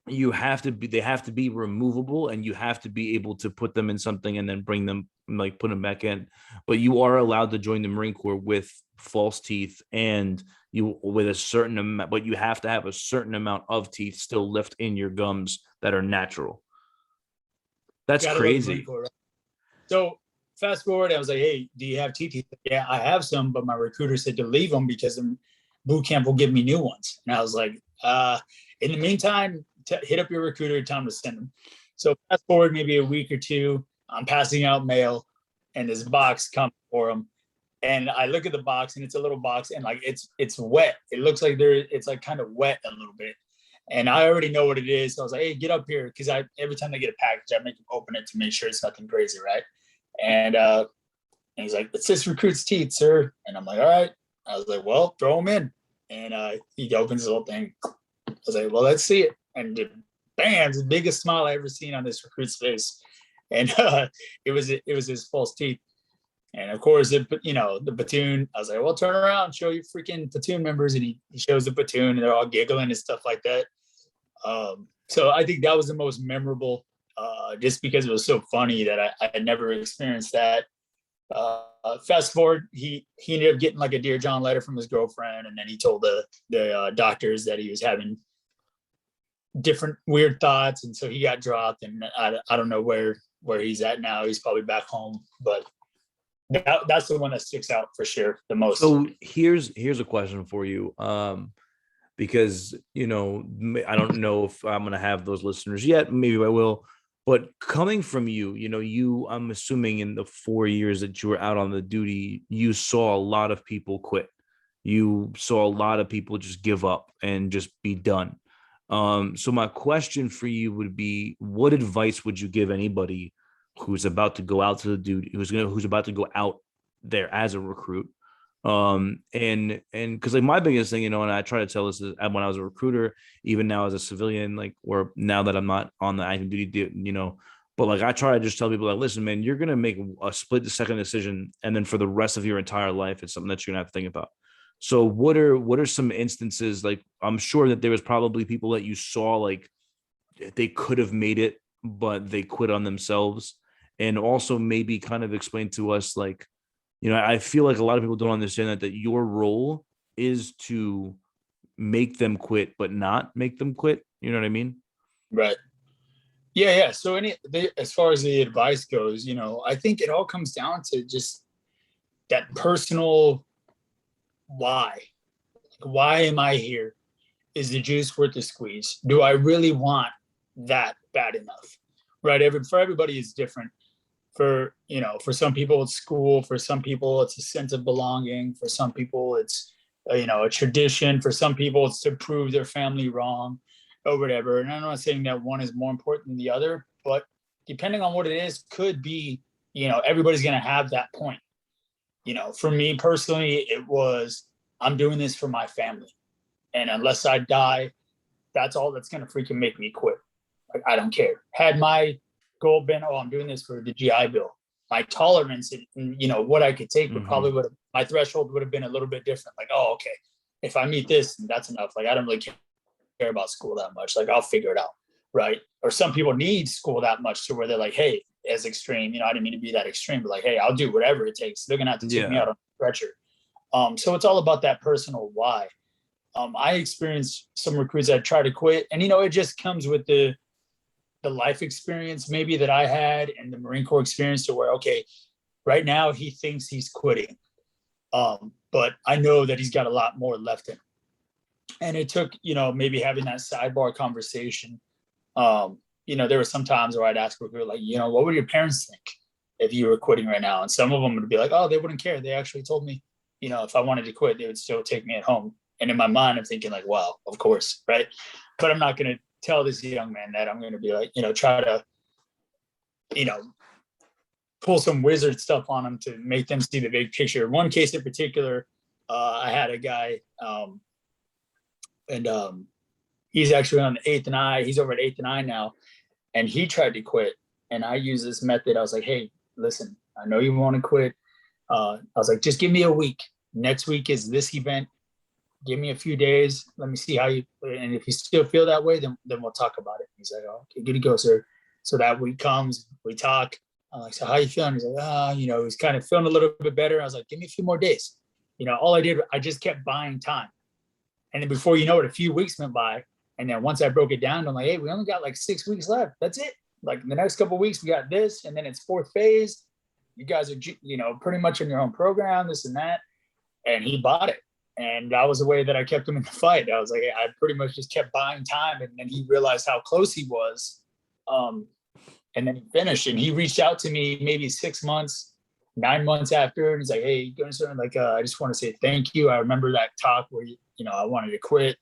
they have to be removable, and you have to be able to put them in something and then bring them, like, put them back in. But you are allowed to join the Marine Corps with false teeth, and with a certain amount, but you have to have a certain amount of teeth still left in your gums that are natural. That's crazy. Right? So fast forward, I was like, hey, do you have teeth? He said, yeah, I have some, but my recruiter said to leave them because boot camp will give me new ones. And I was like, in the meantime, hit up your recruiter, tell him to send them. So fast forward maybe a week or two, I'm passing out mail, and this box comes for him. And I look at the box, and it's a little box, and like it's wet. It looks like it's like kind of wet a little bit. And I already know what it is. So I was like, hey, get up here. Because every time they get a package, I make them open it to make sure it's nothing crazy, right? And he's like, it's this recruit's teeth, sir. And I'm like, all right. I was like, well, throw them in. And he opens the whole thing. I was like, well, let's see it. And bam, it's the biggest smile I ever seen on this recruit's face. And it was his false teeth. And of course, the platoon, I was like, well, turn around, show your freaking platoon members. And he shows the platoon, and they're all giggling and stuff like that. So I think that was the most memorable just because it was so funny that I had never experienced that. Fast forward, he ended up getting like a Dear John letter from his girlfriend, and then he told the doctors that he was having different weird thoughts, and so he got dropped. And I don't know where he's at now. He's probably back home, but that's the one that sticks out for sure the most. So here's a question for you, because I don't know if I'm gonna have those listeners yet. Maybe I will. But coming from you, I'm assuming in the 4 years that you were out on the duty, you saw a lot of people quit. You saw a lot of people just give up and just be done. So my question for you would be, what advice would you give anybody who's about to go out to the duty, who's about to go out there as a recruit? And because like my biggest thing, and I try to tell this when I was a recruiter, even now as a civilian, like, or now that I'm not on the active duty, but like I try to just tell people, like, listen, man, you're gonna make a split-second decision, and then for the rest of your entire life, it's something that you're gonna have to think about. So what are some instances? Like, I'm sure that there was probably people that you saw like they could have made it, but they quit on themselves. And also maybe kind of explain to us, like, I feel like a lot of people don't understand that your role is to make them quit, but not make them quit. You know what I mean? Right. Yeah. So as far as the advice goes, I think it all comes down to just that personal why. Like, why am I here? Is the juice worth the squeeze? Do I really want that bad enough? Right. For everybody is different. For some people it's school. For some people it's a sense of belonging. For some people it's a tradition. For some people it's to prove their family wrong or whatever. And I'm not saying that one is more important than the other, but depending on what it is, could be, everybody's going to have that point. For me personally, it was, I'm doing this for my family, and unless I die, that's all that's going to freaking make me quit. Like, I don't care. Had my goal been, oh, I'm doing this for the GI Bill, my tolerance and what I could take would probably my threshold would have been a little bit different. Like, oh, okay, if I meet this, that's enough. Like, I don't really care about school that much. Like, I'll figure it out, right? Or some people need school that much to where they're like, hey, as extreme, I didn't mean to be that extreme, but like, hey, I'll do whatever it takes. They're gonna have to take me out on a stretcher. So it's all about that personal why. I experienced some recruits that try to quit, and it just comes with the life experience maybe that I had and the Marine Corps experience, to where, okay, right now he thinks he's quitting, but I know that he's got a lot more left in him. And it took maybe having that sidebar conversation. There were some times where I'd ask recruits, like, what would your parents think if you were quitting right now? And some of them would be like, oh, they wouldn't care. They actually told me, if I wanted to quit, they would still take me at home. And in my mind, I'm thinking like, wow, of course, right? But I'm not going to tell this young man that. I'm going to be like, try to, pull some wizard stuff on him to make them see the big picture. One case in particular, I had a guy, and he's actually on the 8th and I. He's over at 8th and I now, and he tried to quit. And I use this method. I was like, hey, listen, I know you want to quit. I was like, just give me a week. Next week is this event. Give me a few days. Let me see how you, and if you still feel that way, then we'll talk about it. He's like, oh, okay, good to go, sir. So that week comes, we talk. I'm like, so how you feeling? He's like, he's kind of feeling a little bit better. I was like, give me a few more days. All I did, I just kept buying time. And then before you know it, a few weeks went by. And then once I broke it down, I'm like, hey, we only got like 6 weeks left. That's it. Like, the next couple of weeks, we got this, and then it's 4th phase. You guys are, pretty much in your own program, this and that. And he bought it. And that was the way that I kept him in the fight. I was like, I pretty much just kept buying time. And then he realized how close he was. And then he finished, and he reached out to me maybe 6 months, 9 months after. And he's like, hey, I just want to say thank you. I remember that talk where, I wanted to quit.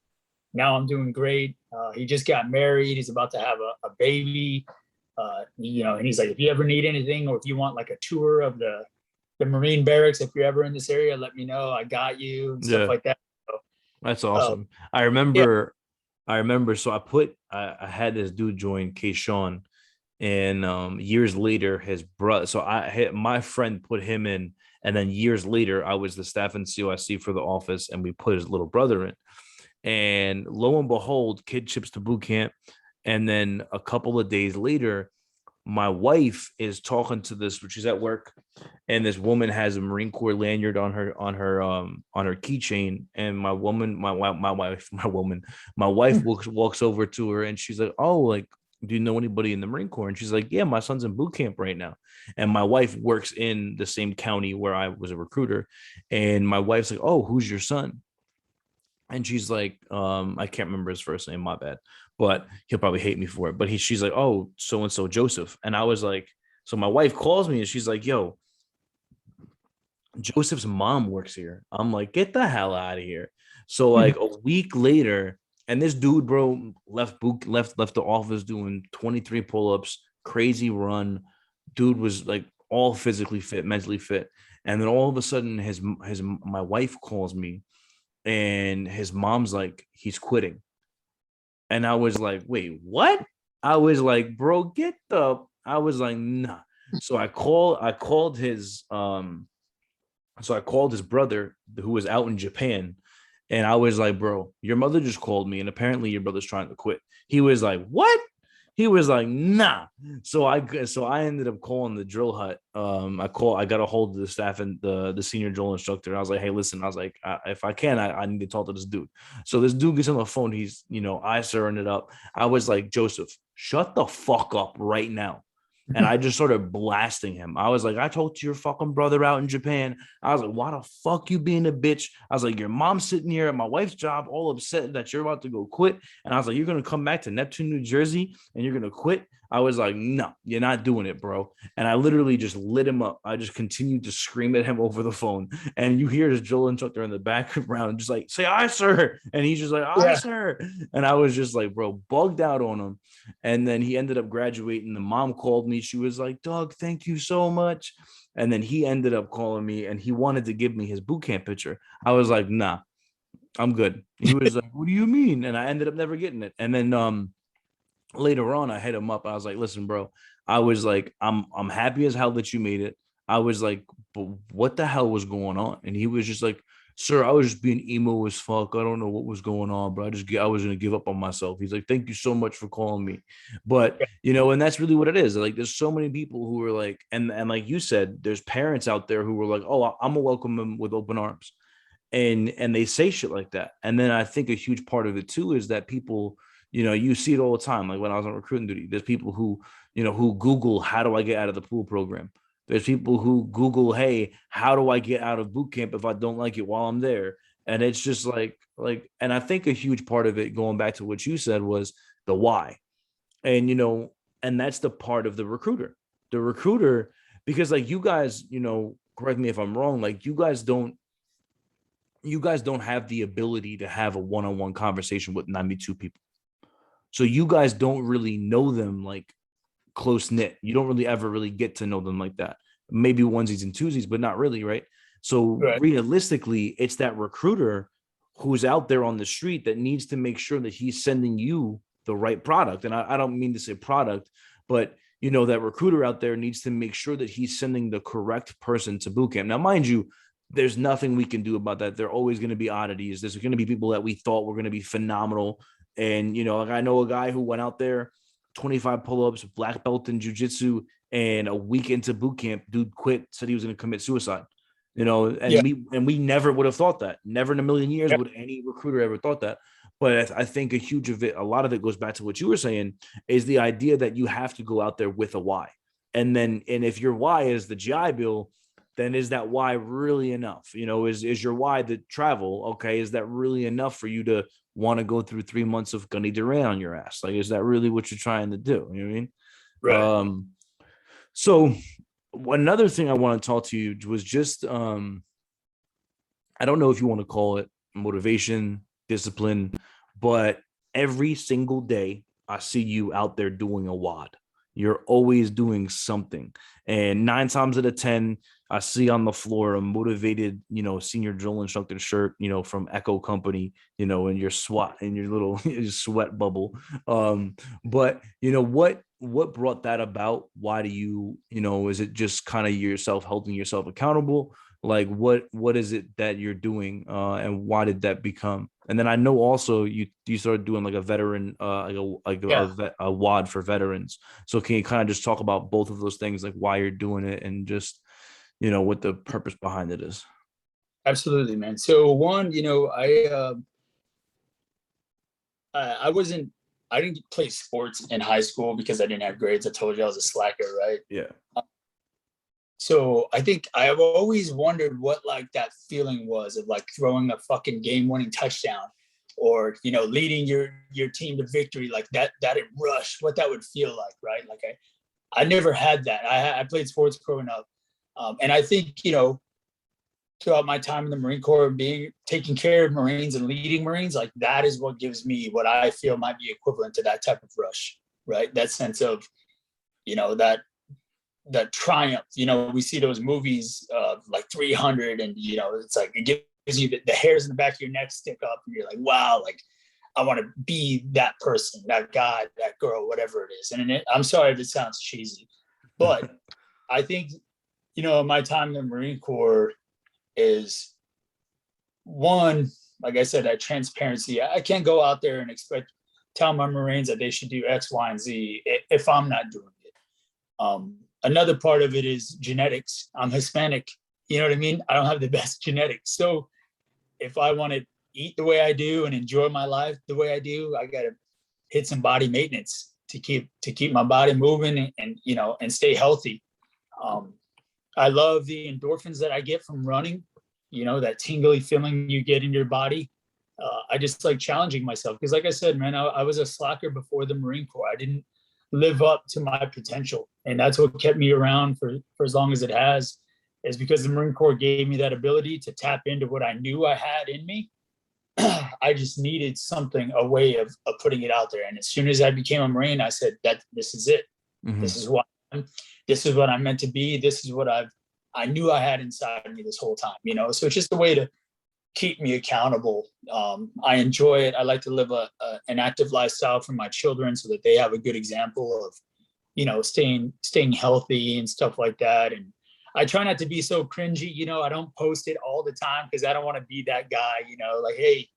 Now I'm doing great. He just got married. He's about to have a baby. And he's like, if you ever need anything, or if you want like a tour of the Marine barracks, if you're ever in this area, let me know. I got you, and stuff like that. So, that's awesome. I remember. So I had this dude join Keyshawn, and years later, his brother. So my friend put him in, and then years later, I was the staff in COSC for the office, and we put his little brother in. And lo and behold, kid ships to boot camp. And then a couple of days later, my wife is talking to this, she's at work, and this woman has a Marine Corps lanyard on her keychain, and my wife walks over to her, and she's like, oh, like, do you know anybody in the Marine Corps? And she's like, yeah, my son's in boot camp right now. And my wife works in the same county where I was a recruiter, and my wife's like, oh, who's your son? And she's like, I can't remember his first name, my bad, but he'll probably hate me for it. But she's like, oh, so and so Joseph. And I was like, so my wife calls me and she's like, yo, Joseph's mom works here. I'm like, get the hell out of here. So like a week later, and this dude, bro, left the office doing 23 pull-ups, crazy run. Dude was like all physically fit, mentally fit. And then all of a sudden, my wife calls me, and his mom's like, he's quitting. And I was like, wait, what? I was like, bro, I was like, nah. So I called his brother who was out in Japan. And I was like, bro, your mother just called me, and apparently your brother's trying to quit. He was like, what? He was like, nah. So I ended up calling the drill hut. I got a hold of the staff and the senior drill instructor. I was like, hey, listen, I was like, if I can, I need to talk to this dude. So this dude gets on the phone. He's, I stirring it up. I was like, Joseph, shut the fuck up right now. And I just started blasting him. I was like, I talked to your fucking brother out in Japan. I was like, why the fuck you being a bitch? I was like, your mom's sitting here at my wife's job, all upset that you're about to go quit. And I was like, you're going to come back to Neptune, New Jersey, and you're going to quit? I was like, no, you're not doing it, bro. And I literally just lit him up. I just continued to scream at him over the phone. And you hear his drill instructor in the background just like, say, aye, sir. And he's just like, aye, sir. And I was just like, bro, bugged out on him. And then he ended up graduating. The mom called me. She was like, Doug, thank you so much. And then he ended up calling me, and he wanted to give me his boot camp picture. I was like, nah, I'm good. He was like, what do you mean? And I ended up never getting it. And then later on, I hit him up. I was like, listen, bro, I was like, I'm happy as hell that you made it. I was like, but what the hell was going on? And he was just like, sir, I was just being emo as fuck. I don't know what was going on, but I was gonna give up on myself. He's like, thank you so much for calling me. But and that's really what it is. Like, there's so many people who are like, and like you said, there's parents out there who were like, oh, I'm gonna welcome them with open arms. And they say shit like that. And then I think a huge part of it too is that people, you see it all the time. Like when I was on recruiting duty, there's people who, who Google, how do I get out of the pool program? There's people who Google, hey, how do I get out of boot camp if I don't like it while I'm there? And it's just like, and I think a huge part of it, going back to what you said, was the why. And, and that's the part of the recruiter, because like you guys, correct me if I'm wrong, like you guys don't have the ability to have a one-on-one conversation with 92 people. So you guys don't really know them like close knit. You don't really ever really get to know them like that. Maybe onesies and twosies, but not really, right? So realistically, it's that recruiter who's out there on the street that needs to make sure that he's sending you the right product. And I don't mean to say product, but that recruiter out there needs to make sure that he's sending the correct person to boot camp. Now, mind you, there's nothing we can do about that. There are always going to be oddities. There's going to be people that we thought were going to be phenomenal. And, like I know a guy who went out there, 25 pull-ups, black belt in jiu-jitsu, and a week into boot camp, dude quit, said he was going to commit suicide. We never would have thought that. Never in a million years would any recruiter ever thought that. But I think a lot of it goes back to what you were saying, is the idea that you have to go out there with a why. And if your why is the GI Bill, then is that why really enough? Is your why the travel? Okay. Is that really enough for you to want to go through 3 months of GySgt Duran on your ass? Like, is that really what you're trying to do? You know what I mean? Right. So another thing I want to talk to you was just, I don't know if you want to call it motivation, discipline, but every single day I see you out there doing a WOD. You're always doing something. And 9 times out of 10, I see on the floor a motivated, senior drill instructor shirt, from Echo Company, in your SWAT, in your little sweat bubble. But what brought that about? Why do you, is it just kind of yourself holding yourself accountable? Like what is it that you're doing? And why did that become? And then I know also you started doing like a veteran, Yeah, a WOD for veterans. So can you kind of just talk about both of those things, like why you're doing it and just, what the purpose behind it is? absolutely, man. So one, I wasn't, I didn't play sports in high school because I didn't have grades. I told you I was a slacker, right? Yeah. So I think I've always wondered what like that feeling was of like throwing a fucking game-winning touchdown, or leading your team to victory, like that rush, what that would feel like, right? Like I never had that. I played sports growing up, and I think throughout my time in the Marine Corps, being taking care of Marines and leading Marines, like that is what gives me what I feel might be equivalent to that type of rush, right? That sense of that triumph. We see those movies like 300, and it's like it gives you the hairs in the back of your neck stick up, and you're like, wow, like I want to be that person, that guy, that girl, whatever it is. And I'm sorry if it sounds cheesy, but I think my time in the Marine Corps is one, like I said, that transparency. I can't go out there and tell my Marines that they should do X, Y, and Z if I'm not doing it. Another part of it is genetics. I'm Hispanic. You know what I mean? I don't have the best genetics. So if I want to eat the way I do and enjoy my life the way I do, I got to hit some body maintenance to keep my body moving and stay healthy. I love the endorphins that I get from running. That tingly feeling you get in your body. I just like challenging myself because, like I said, man, I was a slacker before the Marine Corps. I didn't live up to my potential, and that's what kept me around for as long as it has. Is because the Marine Corps gave me that ability to tap into what I knew I had in me. I just needed something, a way of putting it out there. And as soon as I became a Marine, I said that this is it. Mm-hmm. This is what I'm meant to be. This is what I knew I had inside of me this whole time. So it's just a way to keep me accountable. I enjoy it. I like to live an active lifestyle for my children so that they have a good example of, staying healthy and stuff like that. And I try not to be so cringy. I don't post it all the time because I don't want to be that guy, like, hey,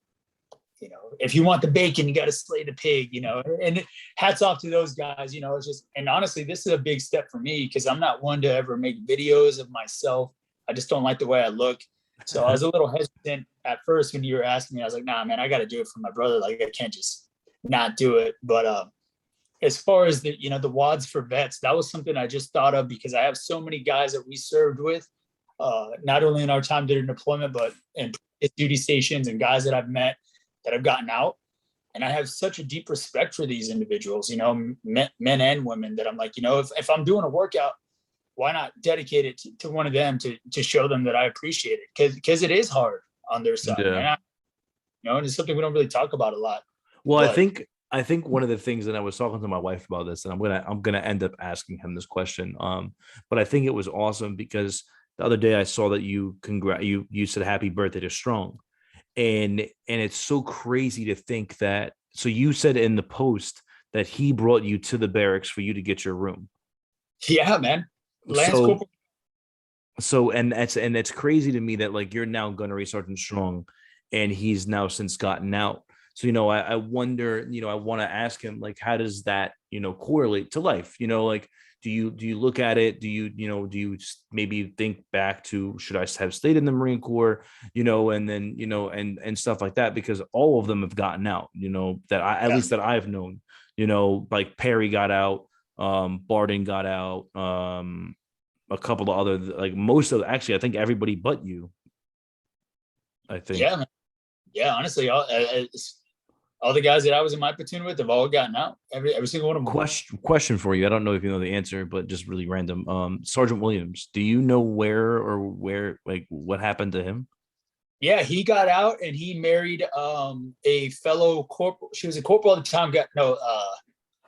if you want the bacon, you got to slay the pig, and hats off to those guys. It's just, and honestly, this is a big step for me because I'm not one to ever make videos of myself. I just don't like the way I look. So I was a little hesitant at first when you were asking me. I was like, nah, man, I got to do it for my brother. Like, I can't just not do it. But as far as the WODs for vets, that was something I just thought of because I have so many guys that we served with, not only in our time during deployment, but in duty stations, and guys that I've met that have gotten out. And I have such a deep respect for these individuals, men and women, that I'm like, if I'm doing a workout, why not dedicate it to one of them to show them that I appreciate it? Because it is hard on their side. Yeah. And it's something we don't really talk about a lot. Well, But I think one of the things that I was talking to my wife about this, and I'm gonna end up asking him this question. But I think it was awesome because the other day I saw that you said happy birthday to Strong, and it's so crazy to think that. So you said in the post that he brought you to the barracks for you to get your room. yeah, man, Lance So Corporal. and it's crazy to me that like you're now Gunnery Sergeant Strong, and he's now since gotten out. So I wonder, I want to ask him, like, how does that correlate to life? Like, do you look at it? Do you maybe think back to, should I have stayed in the Marine Corps? And then and stuff like that, because all of them have gotten out. That I, at Yeah, least that I've known. Like Perry got out, Barden got out, a couple of other, like most of, actually I think everybody but you, I think. yeah, man. Yeah. Honestly, all the guys that I was in my platoon with have all gotten out. Every single one of them. Question for you. I don't know if you know the answer, but just really random. Sergeant Williams, do you know where like what happened to him? Yeah, he got out and he married a fellow corporal. She was a corporal at the time.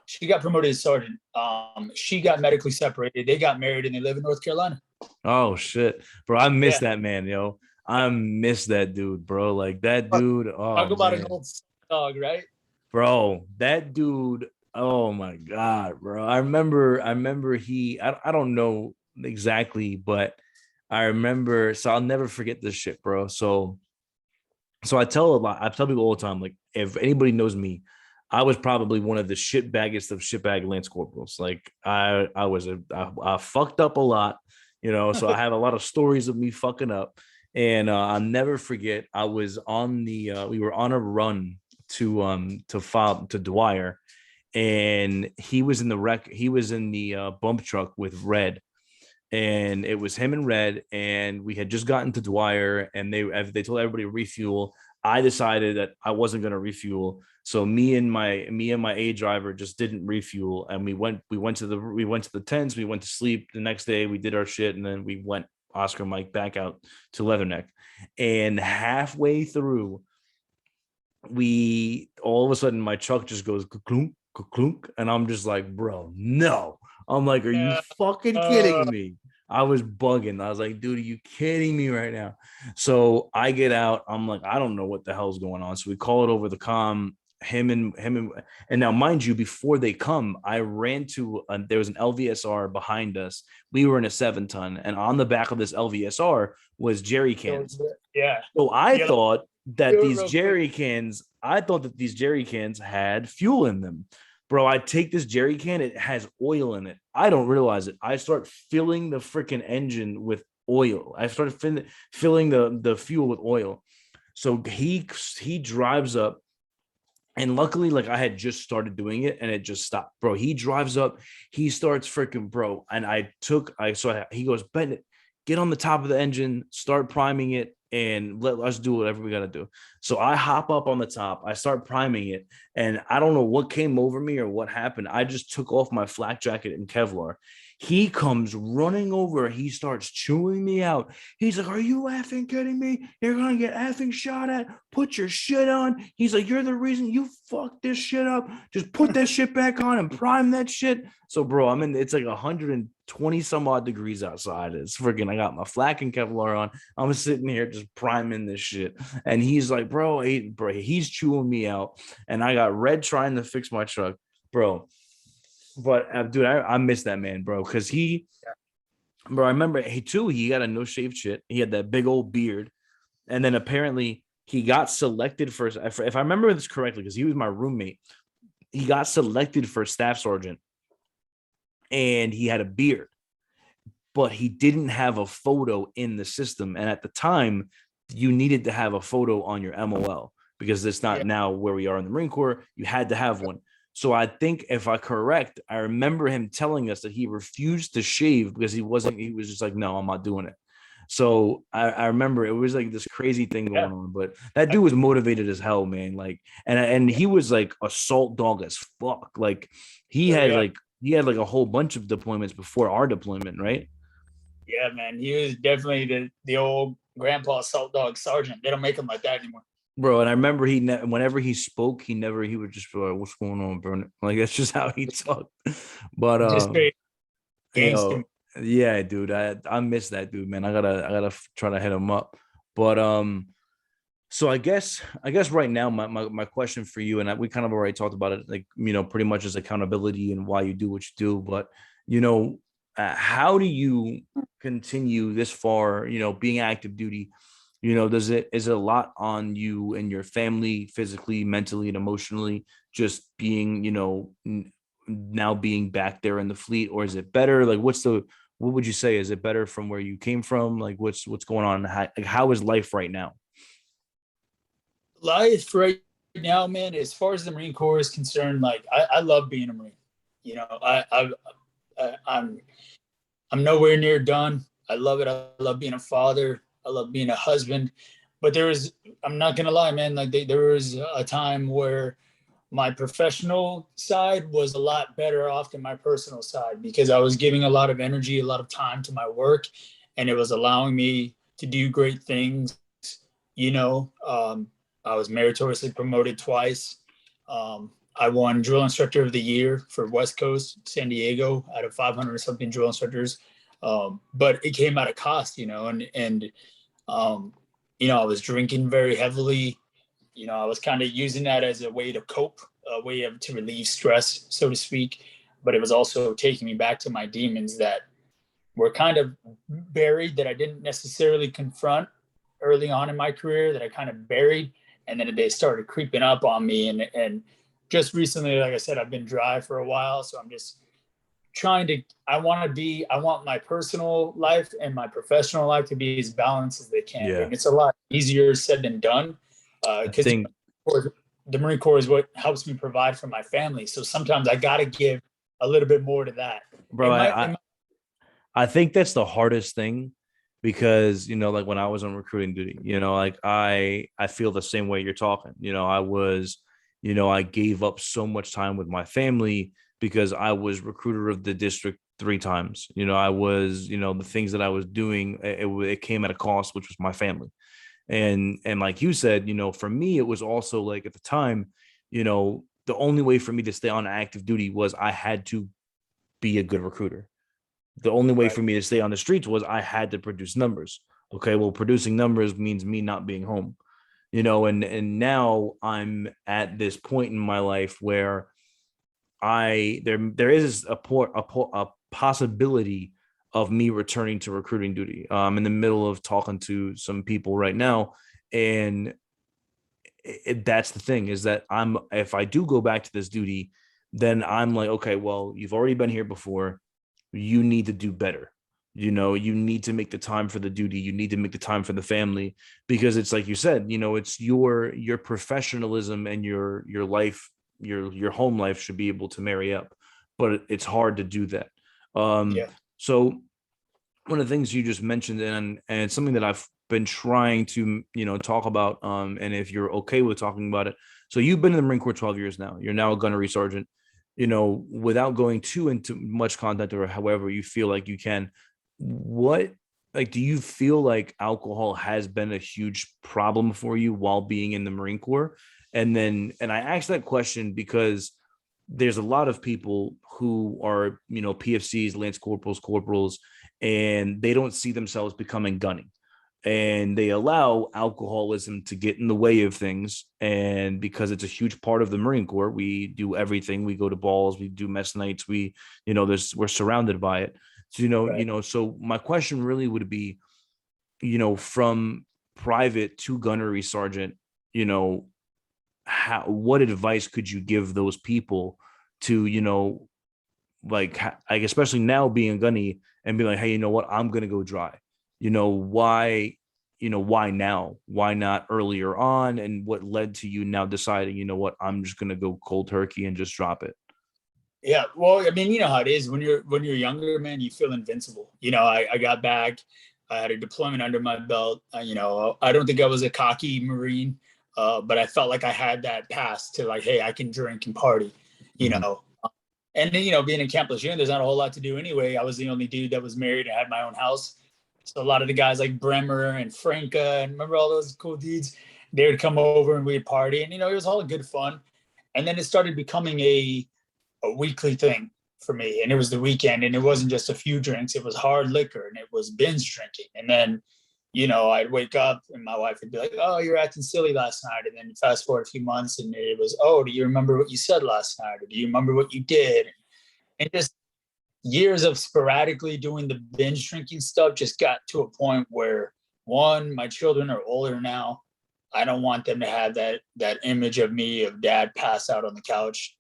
She got promoted as sergeant. She got medically separated. They got married and they live in North Carolina. Oh shit, bro! I miss Yeah, that man, yo. I miss that dude, bro. Like that dude. talk Oh about an man, old dog, right? bro, that dude. Oh my god, bro. I remember he. I don't know exactly, but I remember. So I'll never forget this shit, bro. So So I tell people all the time, like, if anybody knows me, I was probably one of the shitbaggest of shitbag Lance Corporals. Like I fucked up a lot, so I have a lot of stories of me fucking up. And I'll never forget, I was on we were on a run to Dwyer, and he was in the bump truck with Red, and it was him and Red, and we had just gotten to Dwyer, and they told everybody to refuel. I decided that I wasn't going to refuel, so me and my A driver just didn't refuel, and we went to the tents, we went to sleep. The next day we did our shit, and then we went Oscar Mike back out to Leatherneck, and halfway through, we all of a sudden my truck just goes clunk clunk, and I'm just like, bro, no. I'm like, are you Yeah. fucking kidding me? I was bugging. I was like, dude, are you kidding me right now? So I get out. I'm like, I don't know what the hell's going on. So we call it over the comm. And now, mind you, before they come, I ran to there was an LVSR behind us. We were in a 7-ton, and on the back of this LVSR was jerry cans. Yeah. So I Yeah, thought that do it these real quick. jerry cans, had fuel in them. Bro, I take this jerry can, it has oil in it. I don't realize it. I start filling the freaking engine with oil. I started filling the fuel with oil. So he drives up, and luckily, like, I had just started doing it and it just stopped. Bro, he drives up, he starts freaking, bro. And he goes, Bennett, get on the top of the engine, start priming it, and let us do whatever we got to do. So I hop up on the top, I start priming it, and I don't know what came over me or what happened. I just took off my flak jacket and Kevlar. He comes running over, he starts chewing me out. He's like, are you effing kidding me? You're gonna get effing shot at. Put your shit on. He's like, you're the reason you fucked this shit up. Just put that shit back on and prime that shit. So, bro, it's like 120 some odd degrees outside. It's freaking, I got my flak and Kevlar on. I'm sitting here just priming this shit. And he's like, bro, he's chewing me out. And I got Red trying to fix my truck, bro. But dude, I miss that man, bro, because bro, I remember he got a no shave shit. He had that big old beard, and then apparently he got selected for, if I remember this correctly, because he was my roommate. He got selected for staff sergeant, and he had a beard, but he didn't have a photo in the system. And at the time, you needed to have a photo on your MOL, because it's not Yeah. now where we are in the Marine Corps. You had to have one. So I think, if I correct, I remember him telling us that he refused to shave because he was just like, no, I'm not doing it. So I remember it was like this crazy thing Yeah. going on, but that dude was motivated as hell, man. Like, and he was like a salt dog as fuck. Like he Oh, had yeah. like he had like a whole bunch of deployments before our deployment, right? Yeah, man. He was definitely the old grandpa salt dog sergeant. They don't make him like that anymore. Bro, and I remember whenever he spoke, he would just be like, "What's going on, bro?" Like, that's just how he talked. But Just straight you gangster. know, yeah, dude, I miss that dude, man. I gotta try to hit him up. But so I guess right now my question for you, and we kind of already talked about it, like, pretty much is accountability and why you do what you do. But you know, how do you continue this far? Being active duty. Is it a lot on you and your family, physically, mentally, and emotionally, just being, now being back there in the fleet, or is it better? Like, what would you say? Is it better from where you came from? Like, what's going on? How is life right now? Life right now, man, as far as the Marine Corps is concerned, like I love being a Marine. You know, I'm nowhere near done. I love it. I love being a father. I love being a husband. But I'm not gonna lie, man. Like there was a time where my professional side was a lot better off than my personal side, because I was giving a lot of energy, a lot of time to my work, and it was allowing me to do great things. You know, I was meritoriously promoted twice. I won Drill Instructor of the Year for West Coast San Diego out of 500 something drill instructors. But it came at a cost, and I was drinking very heavily. I was kind of using that as a way to cope, to relieve stress, so to speak. But it was also taking me back to my demons that were kind of buried, that I didn't necessarily confront early on in my career that I kind of buried, and then they started creeping up on me. And just recently, like I said, I've been dry for a while, so I'm just trying to. I want my personal life and my professional life to be as balanced as they can, Yeah. and it's a lot easier said than done, I because think, the Marine Corps is what helps me provide for my family. So sometimes I got to give a little bit more to that. bro, I think that's the hardest thing because, like when I was on recruiting duty, like I feel the same way you're talking. I gave up so much time with my family because I was recruiter of the district 3 times. I was, the things that I was doing, it came at a cost, which was my family. And like you said, for me, it was also like at the time, the only way for me to stay on active duty was I had to be a good recruiter. The only way Right. for me to stay on the streets was I had to produce numbers. Okay, well, producing numbers means me not being home, and now I'm at this point in my life where there is a possibility of me returning to recruiting duty. I'm in the middle of talking to some people right now, and that's the thing, is that if I do go back to this duty, then I'm like, okay, well, you've already been here before. You need to do better. You need to make the time for the duty. You need to make the time for the family, because it's like you said, it's your professionalism and your life, your home life should be able to marry up, but it's hard to do that. Yeah. So one of the things you just mentioned, and it's something that I've been trying to talk about, and if you're okay with talking about it. So you've been in the Marine Corps 12 years now. You're now a gunnery sergeant. Without going too into much content, or however you feel like you can, what, like, do you feel like alcohol has been a huge problem for you while being in the Marine Corps? And I asked that question because there's a lot of people who are, PFCs, lance corporals, and they don't see themselves becoming gunny, and they allow alcoholism to get in the way of things. And because it's a huge part of the Marine Corps, we do everything. We go to balls, we do mess nights, we're surrounded by it. So, Right. so my question really would be, from private to gunnery sergeant, what advice could you give those people to, like especially now being a gunny, and be like, hey, you know what, I'm gonna go dry. Why, why now? Why not earlier on? And what led to you now deciding, what, I'm just gonna go cold turkey and just drop it? Yeah. Well, I mean, you know how it is when you're younger, man. You feel invincible. I got back. I had a deployment under my belt. I don't think I was a cocky Marine, but I felt like I had that pass to, like, hey, I can drink and party. You Mhm. know, and then, being in Camp Lejeune, there's not a whole lot to do anyway. I was the only dude that was married and had my own house. So a lot of the guys like Bremer and Franca, and remember all those cool dudes, they would come over and we'd party. And, it was all good fun. And then it started becoming a weekly thing for me. And it was the weekend, and it wasn't just a few drinks, it was hard liquor, and it was binge drinking. And then, I'd wake up and my wife would be like, oh, you're acting silly last night. And then fast forward a few months, and it was, oh, do you remember what you said last night? Or do you remember what you did? And just years of sporadically doing the binge drinking stuff just got to a point where, one, my children are older now. I don't want them to have that image of me, of dad passed out on the couch.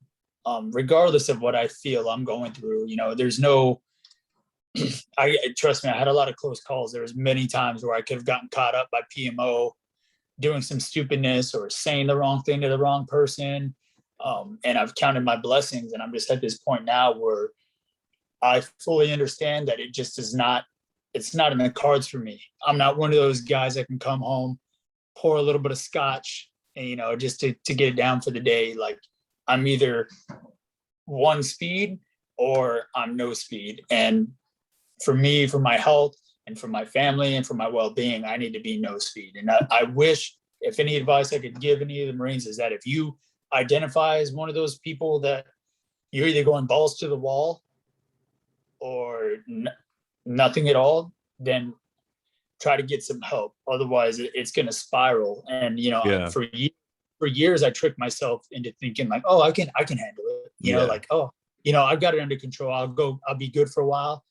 Regardless of what I feel I'm going through, there's no. I trust me. I had a lot of close calls. There was many times where I could have gotten caught up by PMO doing some stupidness or saying the wrong thing to the wrong person. And I've counted my blessings, and I'm just at this point now where I fully understand that it just is not. It's not in the cards for me. I'm not one of those guys that can come home, pour a little bit of scotch, and just to get it down for the day. Like, I'm either one speed or I'm no speed. And for me, for my health and for my family and for my well-being, I need to be no speed. And I wish, if any advice I could give any of the Marines, is that if you identify as one of those people that you're either going balls to the wall or nothing at all, then try to get some help. Otherwise, it's going to spiral. And Yeah. for years, I tricked myself into thinking like, oh, I can handle it. Yeah. Like, oh, I've got it under control. I'll be good for a while.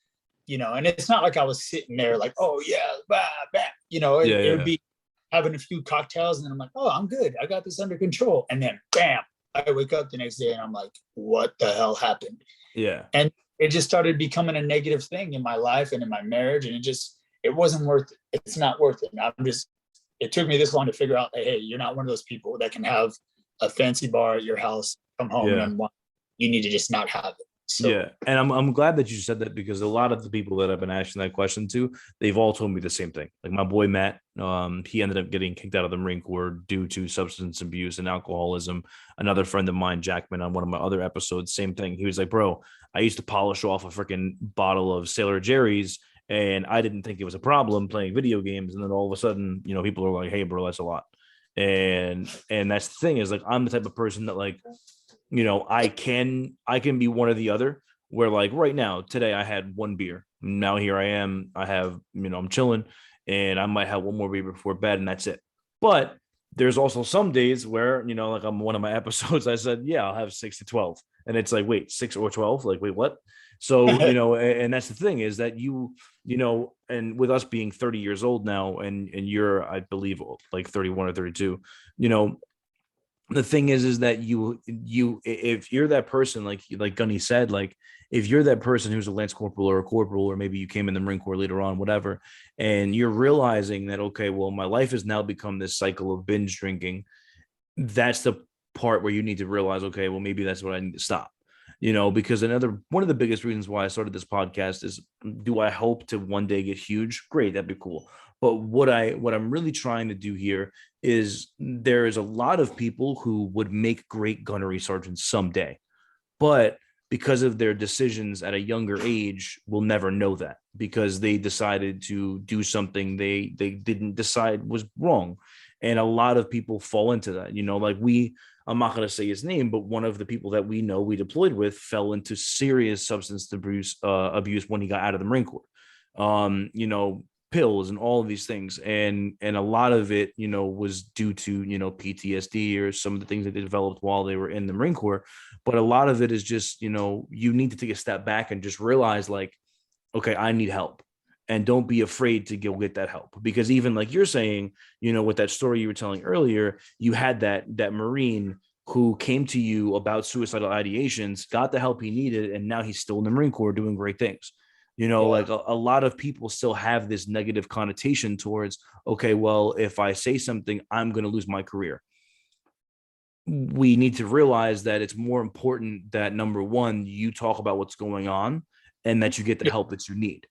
And it's not like I was sitting there like, oh yeah, bah, bah. Yeah. It would Yeah. be having a few cocktails, and then I'm like, oh, I'm good. I got this under control. And then bam, I wake up the next day and I'm like, what the hell happened? Yeah. And it just started becoming a negative thing in my life and in my marriage. And it wasn't worth it. It's not worth it. It took me this long to figure out that, hey, you're not one of those people that can have a fancy bar at your house, come home Yeah. and unwind. You need to just not have it. So Yeah, and I'm glad that you said that, because a lot of the people that I've been asking that question to, they've all told me the same thing. Like my boy Matt, he ended up getting kicked out of the Marine Corps due to substance abuse and alcoholism. Another friend of mine, Jackman, on one of my other episodes, same thing. He was like, "Bro, I used to polish off a freaking bottle of Sailor Jerry's, and I didn't think it was a problem playing video games, and then all of a sudden, people are like, hey, bro, that's a lot." And that's the thing, is like, I'm the type of person that, like, I can be one or the other, where like right now, today I had one beer. Now here I am. I have, I'm chilling, and I might have one more beer before bed, and that's it. But there's also some days where, like on one of my episodes, I said, yeah, I'll have 6 to 12. And it's like, wait, 6 or 12? Like, wait, what? So, and that's the thing, is that and with us being 30 years old now, and you're, I believe, like 31 or 32, the thing is that you if you're that person, like Gunny said, like if you're that person who's a lance corporal or a corporal, or maybe you came in the Marine Corps later on, whatever, and you're realizing that, okay, well, my life has now become this cycle of binge drinking, that's the part where you need to realize, okay, well, maybe that's what I need to stop. Because one of the biggest reasons why I started this podcast is, do I hope to one day get huge? Great, that'd be cool. But what I'm really trying to do here is, there is a lot of people who would make great gunnery sergeants someday, but because of their decisions at a younger age, we'll never know that, because they decided to do something they didn't decide was wrong. And a lot of people fall into that, like I'm not going to say his name, but one of the people that we deployed with fell into serious substance abuse when he got out of the Marine Corps. Pills and all of these things, and a lot of it was due to PTSD, or some of the things that they developed while they were in the Marine Corps. But a lot of it is just, you need to take a step back and just realize, like, okay, I need help, and don't be afraid to go get that help. Because even like you're saying, with that story you were telling earlier, you had that Marine who came to you about suicidal ideations, got the help he needed, and now he's still in the Marine Corps doing great things. Like a lot of people still have this negative connotation towards, okay, well, if I say something, I'm going to lose my career. We need to realize that it's more important that, number one, you talk about what's going on, and that you get the help that you need.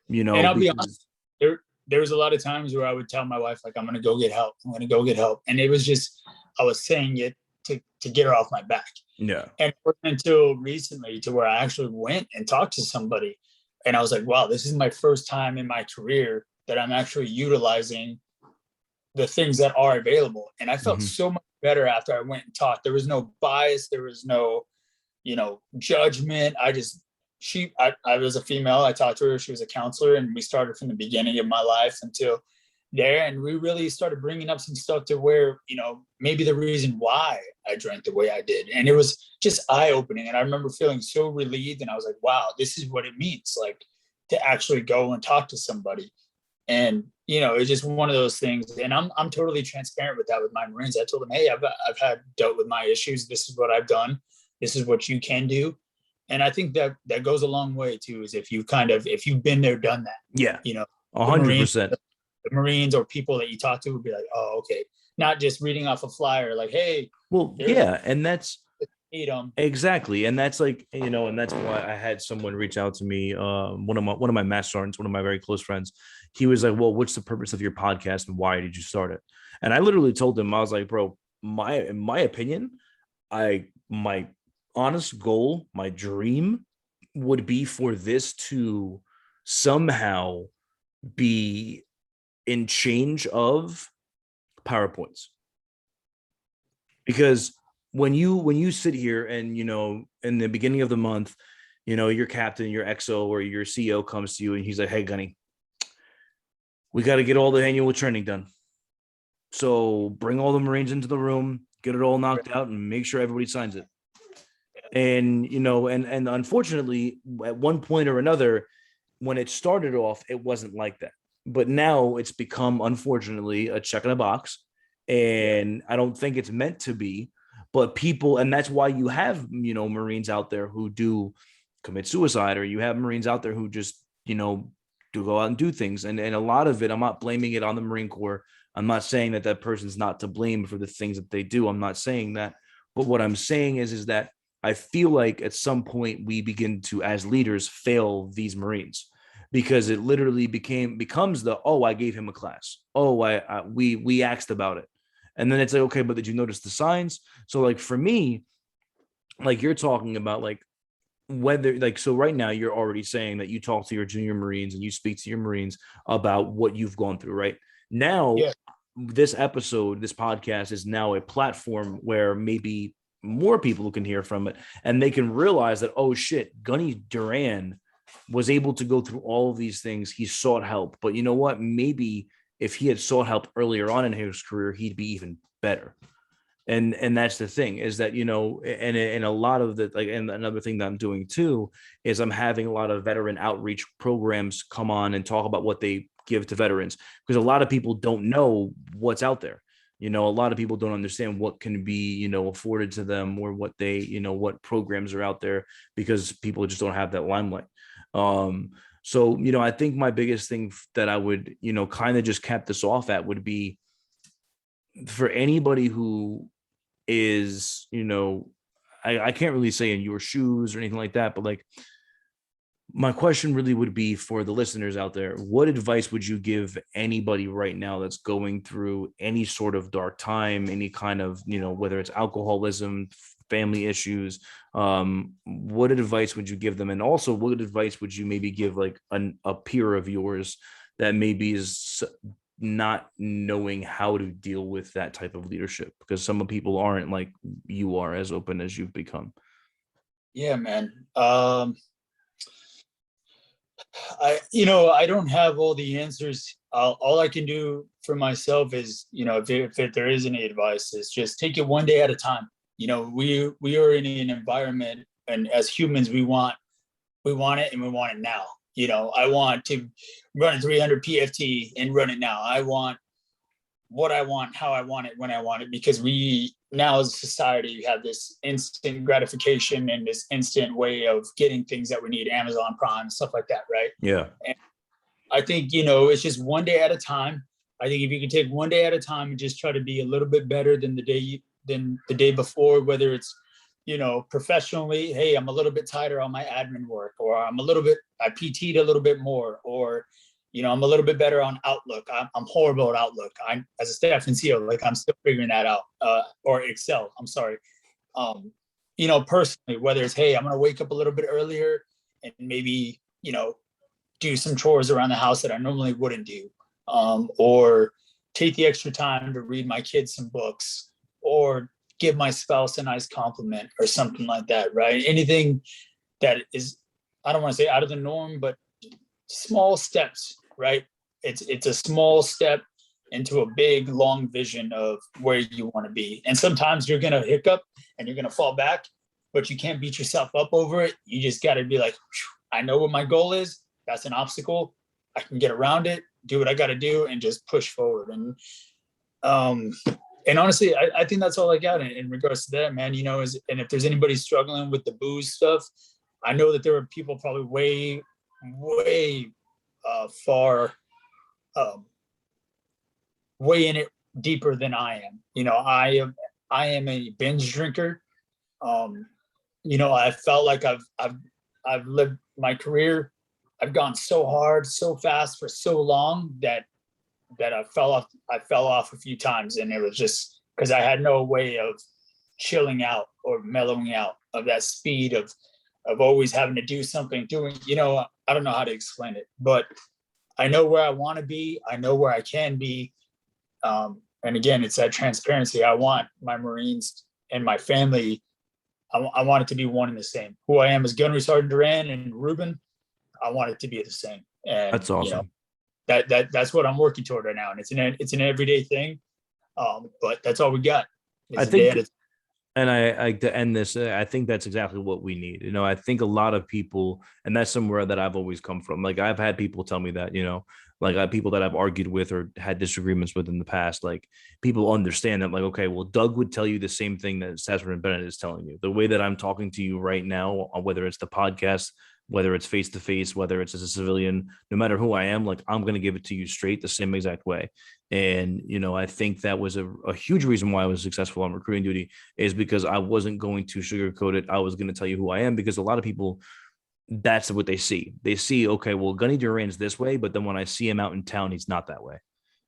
And I'll be honest, there was a lot of times where I would tell my wife, like, I'm going to go get help. I'm going to go get help. And it was just, I was saying it to get her off my back. Yeah. And it wasn't until recently to where I actually went and talked to somebody. And I was like, wow, this is my first time in my career that I'm actually utilizing the things that are available. And I felt so much better after I went and talked. There was no bias. There was no, judgment. I was a female. I talked to her. She was a counselor, and we started from the beginning of my life until there. And we really started bringing up some stuff to where, maybe the reason why I drank the way I did. And it was just eye-opening. And I remember feeling so relieved. And I was like, wow, this is what it means, like, to actually go and talk to somebody. And, it's just one of those things. And I'm totally transparent with that with my Marines. I told them, hey, I've had dealt with my issues. This is what I've done. This is what you can do. And I think that goes a long way too, is if you've been there, done that. Yeah. 100%. The Marines or people that you talk to would be like, oh, okay. Not just reading off a flyer, like, hey. Well, yeah. And that's exactly. And that's like, and that's why I had someone reach out to me. One of my master sergeants, one of my very close friends, he was like, well, what's the purpose of your podcast and why did you start it? And I literally told him, I was like, bro, in my opinion, my honest goal, my dream would be for this to somehow be in change of PowerPoints. Because when you sit here and, in the beginning of the month, your captain, your XO, or your CEO comes to you and he's like, hey, Gunny, we got to get all the annual training done. So bring all the Marines into the room, get it all knocked out, and make sure everybody signs it. And, and unfortunately, at one point or another, when it started off, it wasn't like that. but now it's become, unfortunately, a check in a box. And I don't think it's meant to be, but people, and that's why you have, Marines out there who do commit suicide, or you have Marines out there who just, do go out and do things. And a lot of it, I'm not blaming it on the Marine Corps. I'm not saying that that person's not to blame for the things that they do. I'm not saying that. But what I'm saying is that I feel like at some point we begin to, as leaders, fail these Marines, because it literally becomes the, oh, I gave him a class. Oh, we asked about it. And then it's like, okay, but did you notice the signs? So like for me, like you're talking about, like whether, like, so right now you're already saying that you talk to your junior Marines and you speak to your Marines about what you've gone through, right? Now, Yeah. this episode, this podcast is now a platform where maybe more people can hear from it, and they can realize that, oh shit, Gunny Duran was able to go through all of these things. He sought help, but you know what? Maybe if he had sought help earlier on in his career, he'd be even better. And that's the thing, is that, and a lot of the, like, and another thing that I'm doing too is I'm having a lot of veteran outreach programs come on and talk about what they give to veterans, because a lot of people don't know what's out there. A lot of people don't understand what can be, afforded to them, or what they, what programs are out there, because people just don't have that limelight. So, I think my biggest thing that I would, kind of just cap this off at would be, for anybody who is, I can't really say in your shoes or anything like that, but like, my question really would be for the listeners out there: what advice would you give anybody right now that's going through any sort of dark time, any kind of, whether it's alcoholism, family issues? What advice would you give them? And also, what advice would you maybe give like a peer of yours that maybe is not knowing how to deal with that type of leadership? Because some people aren't like you are, as open as you've become. Yeah, man. I don't have all the answers. All I can do for myself is, if there is any advice, is just take it one day at a time. We are in an environment, and as humans, we want it, and we want it now. I want to run a 300 PFT and run it now. I want what I want, how I want it, when I want it, because we now as a society have this instant gratification and this instant way of getting things that we need, Amazon Prime, stuff like that, right? Yeah. And I think, it's just one day at a time. I think if you can take one day at a time and just try to be a little bit better than the day before, whether it's, professionally, hey, I'm a little bit tighter on my admin work, or I PT'd a little bit more, or, I'm a little bit better on Outlook. I'm horrible at Outlook. I'm, as a staff NCO, like, I'm still figuring that out, or Excel, I'm sorry. Personally, whether it's, hey, I'm going to wake up a little bit earlier and maybe, do some chores around the house that I normally wouldn't do, or take the extra time to read my kids some books, or give my spouse a nice compliment or something like that, right? Anything that is, I don't want to say out of the norm, but small steps, right? It's a small step into a big, long vision of where you want to be. And sometimes you're going to hiccup and you're going to fall back, but you can't beat yourself up over it. You just got to be like, I know what my goal is. That's an obstacle. I can get around it, do what I got to do, and just push forward. And honestly, I think that's all I got in regards to that, man. And if there's anybody struggling with the booze stuff, I know that there are people probably way far, way in it deeper than I am. I am a binge drinker. I felt like I've lived my career. I've gone so hard, so fast for so long that I fell off a few times, and it was just because I had no way of chilling out or mellowing out of that speed of always having to do something, I don't know how to explain it, but I know where I want to be. I know where I can be. And again, it's that transparency. I want my Marines and my family, I want it to be one and the same. Who I am as Gunny Sergeant Duran and Ruben, I want it to be the same. And That's awesome. That's what I'm working toward right now. And it's an everyday thing. But that's all we got. I think And I to end this, I think that's exactly what we need. You know, I think a lot of people, and that's somewhere that I've always come from. Like I've had people tell me that, you know, like people that I've argued with or had disagreements with in the past, like people understand that, like, okay, well, Doug would tell you the same thing that Sasser and Bennett is telling you. The way that I'm talking to you right now, whether it's the podcast, whether it's face to face, whether it's as a civilian, no matter who I am, like I'm going to give it to you straight the same exact way. And, you know, I think that was a huge reason why I was successful on recruiting duty is because I wasn't going to sugarcoat it. I was going to tell you who I am because a lot of people, that's what they see. They see, okay, well, Gunny Duran's this way, but then when I see him out in town, he's not that way.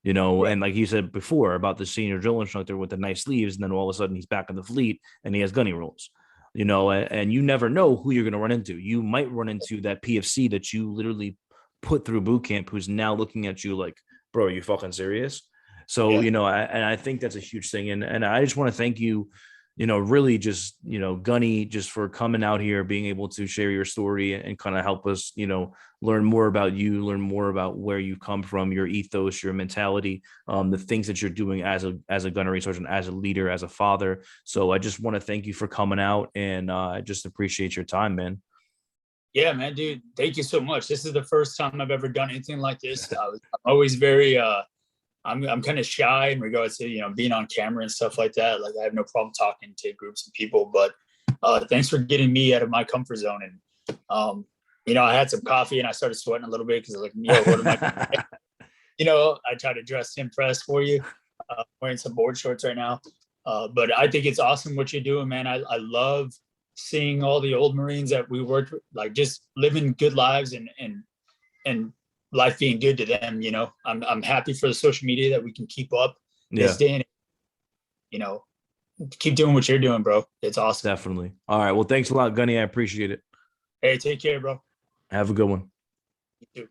You know, Right. and like you said before about the senior drill instructor with the nice sleeves, and then all of a sudden he's back in the fleet and he has gunny rules. You know, and you never know who you're going to run into. You might run into that PFC that you literally put through boot camp, who's now looking at you like, bro, are you fucking serious? So, Yeah. you know, and I think that's a huge thing. And I just want to thank you, you know, really just, you know, Gunny, just for coming out here, being able to share your story and kind of help us, you know, learn more about you, learn more about where you come from, your ethos, your mentality, the things that you're doing as a gunnery sergeant, as a leader, as a father. So I just want to thank you for coming out, and I just appreciate your time, man. Yeah, man, dude. Thank you so much. This is the first time I've ever done anything like this. I'm always very I'm kind of shy in regards to, you know, being on camera and stuff like that. Like I have no problem talking to groups of people, but thanks for getting me out of my comfort zone. And you know, I had some coffee and I started sweating a little bit because I was like, yo, what am I? You know, I try to dress to impress for you. Wearing some board shorts right now, but I think it's awesome what you're doing, man. I love seeing all the old Marines that we worked with, like just living good lives and life being good to them. You know, I'm happy for the social media that we can keep up this Yeah, day and, you know, keep doing what you're doing, bro. It's awesome. definitely. All right. Well, thanks a lot, Gunny. I appreciate it. Hey, take care, bro. Have a good one. You too.